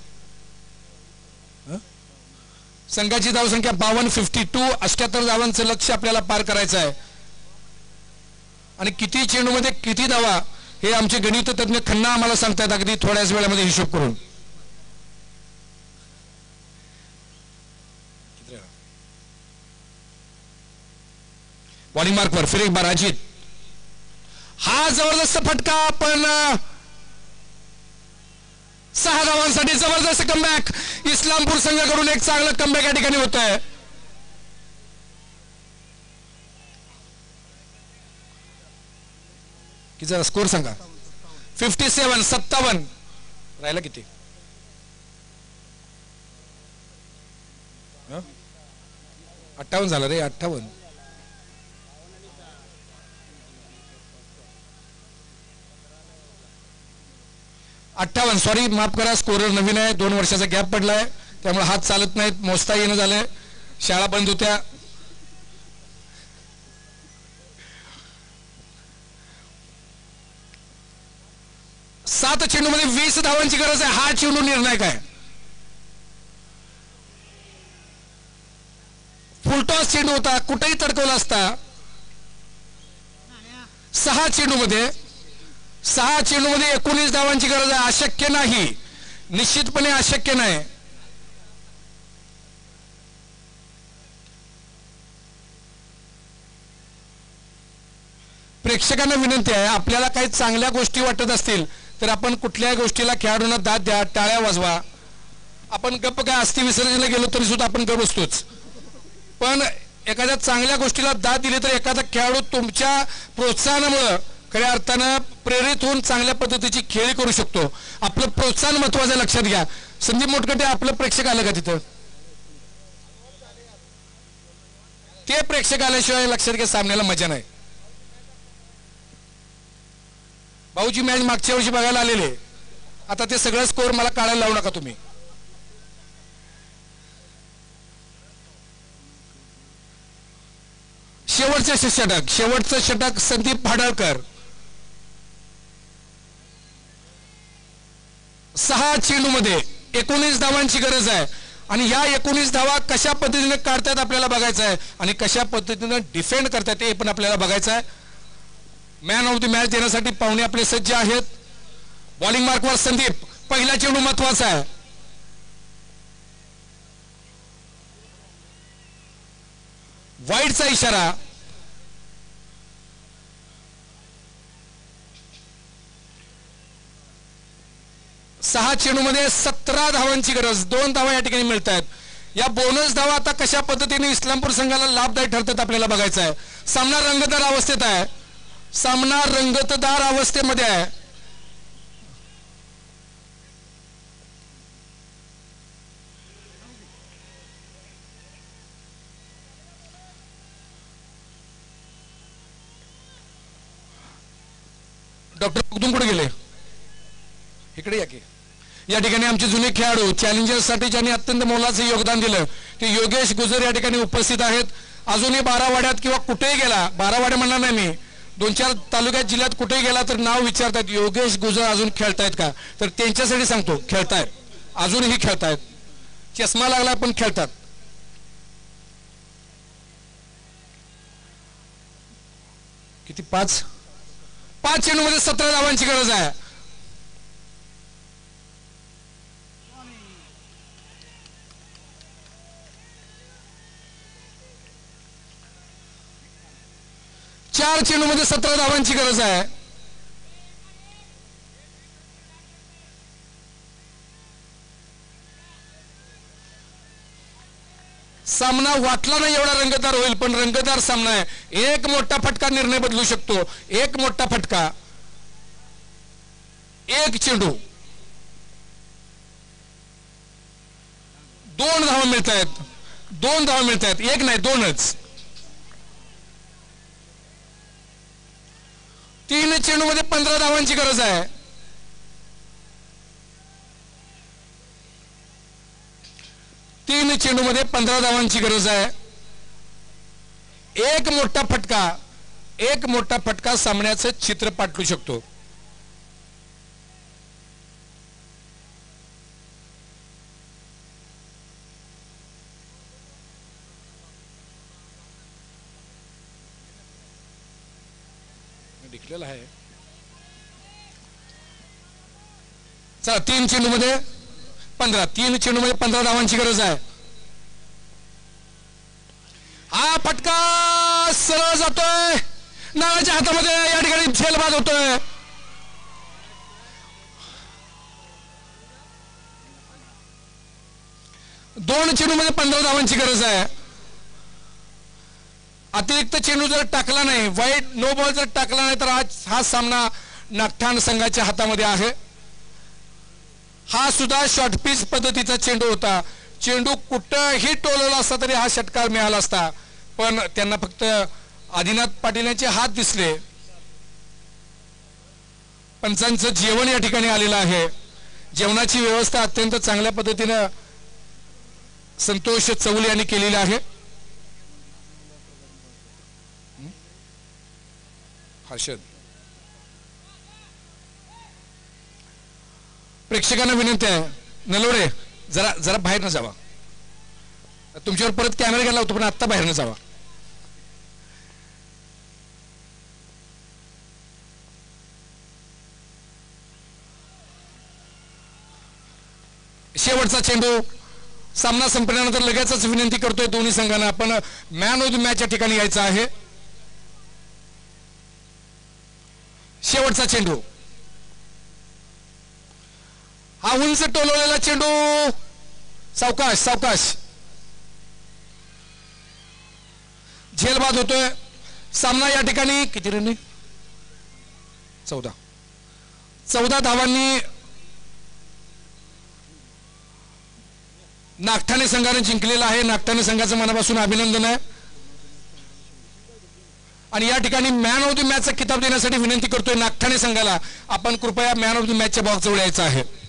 संघाची धावसंख्या 52, 52, 78 धावांचं लक्ष्य आपल्याला पार करायचं आहे. आणि किती चेंडूमध्ये किती धावा हे आमचे गणित तज्ञ खन्ना आम्हाला सांगतात अगदी थोड्याच वेळामध्ये हिशोब करून. बॉलिंग मार्कवर फिर एक बार अजित. हा जबरदस्त फटका. पण 6 धावांसाठी जबरदस्त कमबॅक. इस्लामपूर संघाकडून एक चांगलं कमबॅक या ठिकाणी होत आहे. किती स्कोर सांगा. 57, 57 राहिला. किती 58 झालं रे. 58. सॉरी माफ करा. स्कोरर नवीन आहे. 2 वर्षाचा गॅप पडलाय त्यामुळे हात चालत नाहीत. मोजता येणं झालंय. शाळा बंद होत्या. सात चेंडूमध्ये 20 धावांची गरज आहे. हा चेंडू निर्णायक आहे. फुलटॉस चेंडू होता. कुठेही तडकवला असता. 6 चेंडूमध्ये 19 धावांची गरज आहे. अशक्य नाही. निश्चितपणे अशक्य नाही. प्रेक्षकांना विनंती आहे, आपल्याला काही चांगल्या गोष्टी वाटत असतील तर आपण कुठल्याही गोष्टीला खेळाडूंना दाद द्या, टाळ्या वाजवा. आपण गप्प काय अस्थि विसर्जनाला गेलो तरी सुद्धा आपण गप्प बसतोच. पण एखाद्या चांगल्या गोष्टीला दाद दिली तर एखादा खेळाडू तुमच्या प्रोत्साहनामुळे खऱ्या अर्थानं प्रेरित होऊन चांगल्या पद्धतीची खेळी करू शकतो. आपलं प्रोत्साहन महत्वाचं लक्षात घ्या. संदीप मोटकटे आपलं प्रेक्षक आलं का तिथं? ते प्रेक्षक आल्याशिवाय लक्षात घ्या सामन्याला मजा नाही. भाऊजी मॅच मागच्या वर्षी बघायला आलेले, आता ते सगळं स्कोर मला काढायला लावू नका तुम्ही. शेवटचं षटक संदीप भाडळकर. 6 चेंडूमध्ये 19 धावांची गरज आहे आणि या 19 धावा कशा पद्धतीने काढतात आपल्याला बघायचं आहे आणि कशा पद्धतीने डिफेंड करतात हे पण आपल्याला बघायचं आहे. मॅन ऑफ द मॅच देण्यासाठी पाहुणे आपले सज्ज आहेत. बॉलिंग मार्कवर संदीप. पहिला चेंडू महत्वाचा आहे. वाईडचा इशारा. सहा चेंडूमध्ये 17 धावांची गरज. 2 धावा या ठिकाणी मिळत आहेत. या बोनस धावा आता कशा पद्धतीने इस्लामपूर संघाला लाभदायी ठरतात आपल्याला बघायचं आहे. सामना रंगतदार अवस्थेत आहे. सामना रंगतदार अवस्थेमध्ये आहे. डॉक्टर मुग्धूम कुठे गेले? इकडे या की. या ठिकाणी आमचे जुने खेळाडू चॅलेंजर्ससाठी ज्यांनी अत्यंत मोलाचं योगदान दिलं ते योगेश गुजर या ठिकाणी उपस्थित आहेत. अजूनही बारावाड्यात किंवा कुठेही गेला, बारावाड्या म्हणणार नाही मी, 2-4 तालुक्यात जिल्ह्यात कुठेही गेला तर नाव विचारतात योगेश गुजर अजून खेळतायत का, तर त्यांच्यासाठी सांगतो खेळतायत, अजूनही खेळतायत. चष्मा लागला पण खेळतात. किती? 5 चेंडूमध्ये 17 धावांची गरज आहे. चार चेंडूमध्ये 17 धावांची गरज आहे. सामना वाटला नाही एवढा रंगतदार होईल, पण रंगतदार सामना आहे. एक मोठा फटका निर्णय बदलू शकतो. एक मोठा फटका. एक चेंडू 2 धावा मिळत आहेत. 2 धावा मिळत आहेत. एक नाही, 2च. 3 चेंडूमध्ये 15 धावांची गरज आहे. 3 चेंडूमध्ये 15 धावांची गरज आहे. एक मोठा फटका सामन्याचं चित्र पालटू शकतो. डिक्लेअर आहे. चला, 3 चेंडूमध्ये 15. 3 चेंडूमध्ये 15 धावांची गरज आहे. हा फटका सरळ जातोय नावाच्या हातामध्ये. या ठिकाणी झेलबाद होतोय. दोन चेंडूमध्ये 15 धावांची गरज आहे. अतिरिक्त चेंडू जर टाकला नाही, वाईट नो बॉल जर टाकला नाही तर हा सामना नागठाण संघाच्या हातामध्ये आहे. हा सुद्धा शॉर्ट पिच पद्धतीचा चेंडू होता. चेंडू कुठंही टोलवला असता तरी हा षटकार मिळाला असता, पण त्यांना फक्त आदिनाथ पाटील यांचे हात दिसले. पंचांचं जेवण या ठिकाणी आलेलं आहे. जेवणाची व्यवस्था अत्यंत चांगल्या पद्धतीनं संतोष चौले यांनी केलेली आहे. हर्षद, प्रेक्षकांना विनंती आहे, नलोरे जरा बाहेर न जावा. तुमच्यावर परत कॅमेरा गेला होता पण आत्ता बाहेर न जावा. शेवटचा चेंडू. सामना संपल्यानंतर लगेचच विनंती करतोय दोन्ही संघांना, आपण मॅन ऑफ द मॅच या ठिकाणी यायचं आहे. शेवटचा चेंडू. हा उंच टोलवलेला चेंडू. सावकाश सावकाश. झेलबाद होतोय. सामना या ठिकाणी किती रन? 14. 14 धावांनी नागठाणे संघाने जिंकलेला आहे. नागठाणे संघाचं मनापासून अभिनंदन आहे. आणि या ठिकाणी मॅन ऑफ द मॅचचा किताब देण्यासाठी विनंती करतोय नागठाणे संघाला, आपण कृपया मॅन ऑफ द मॅचच्या बॉक्सजवळ यायचं आहे.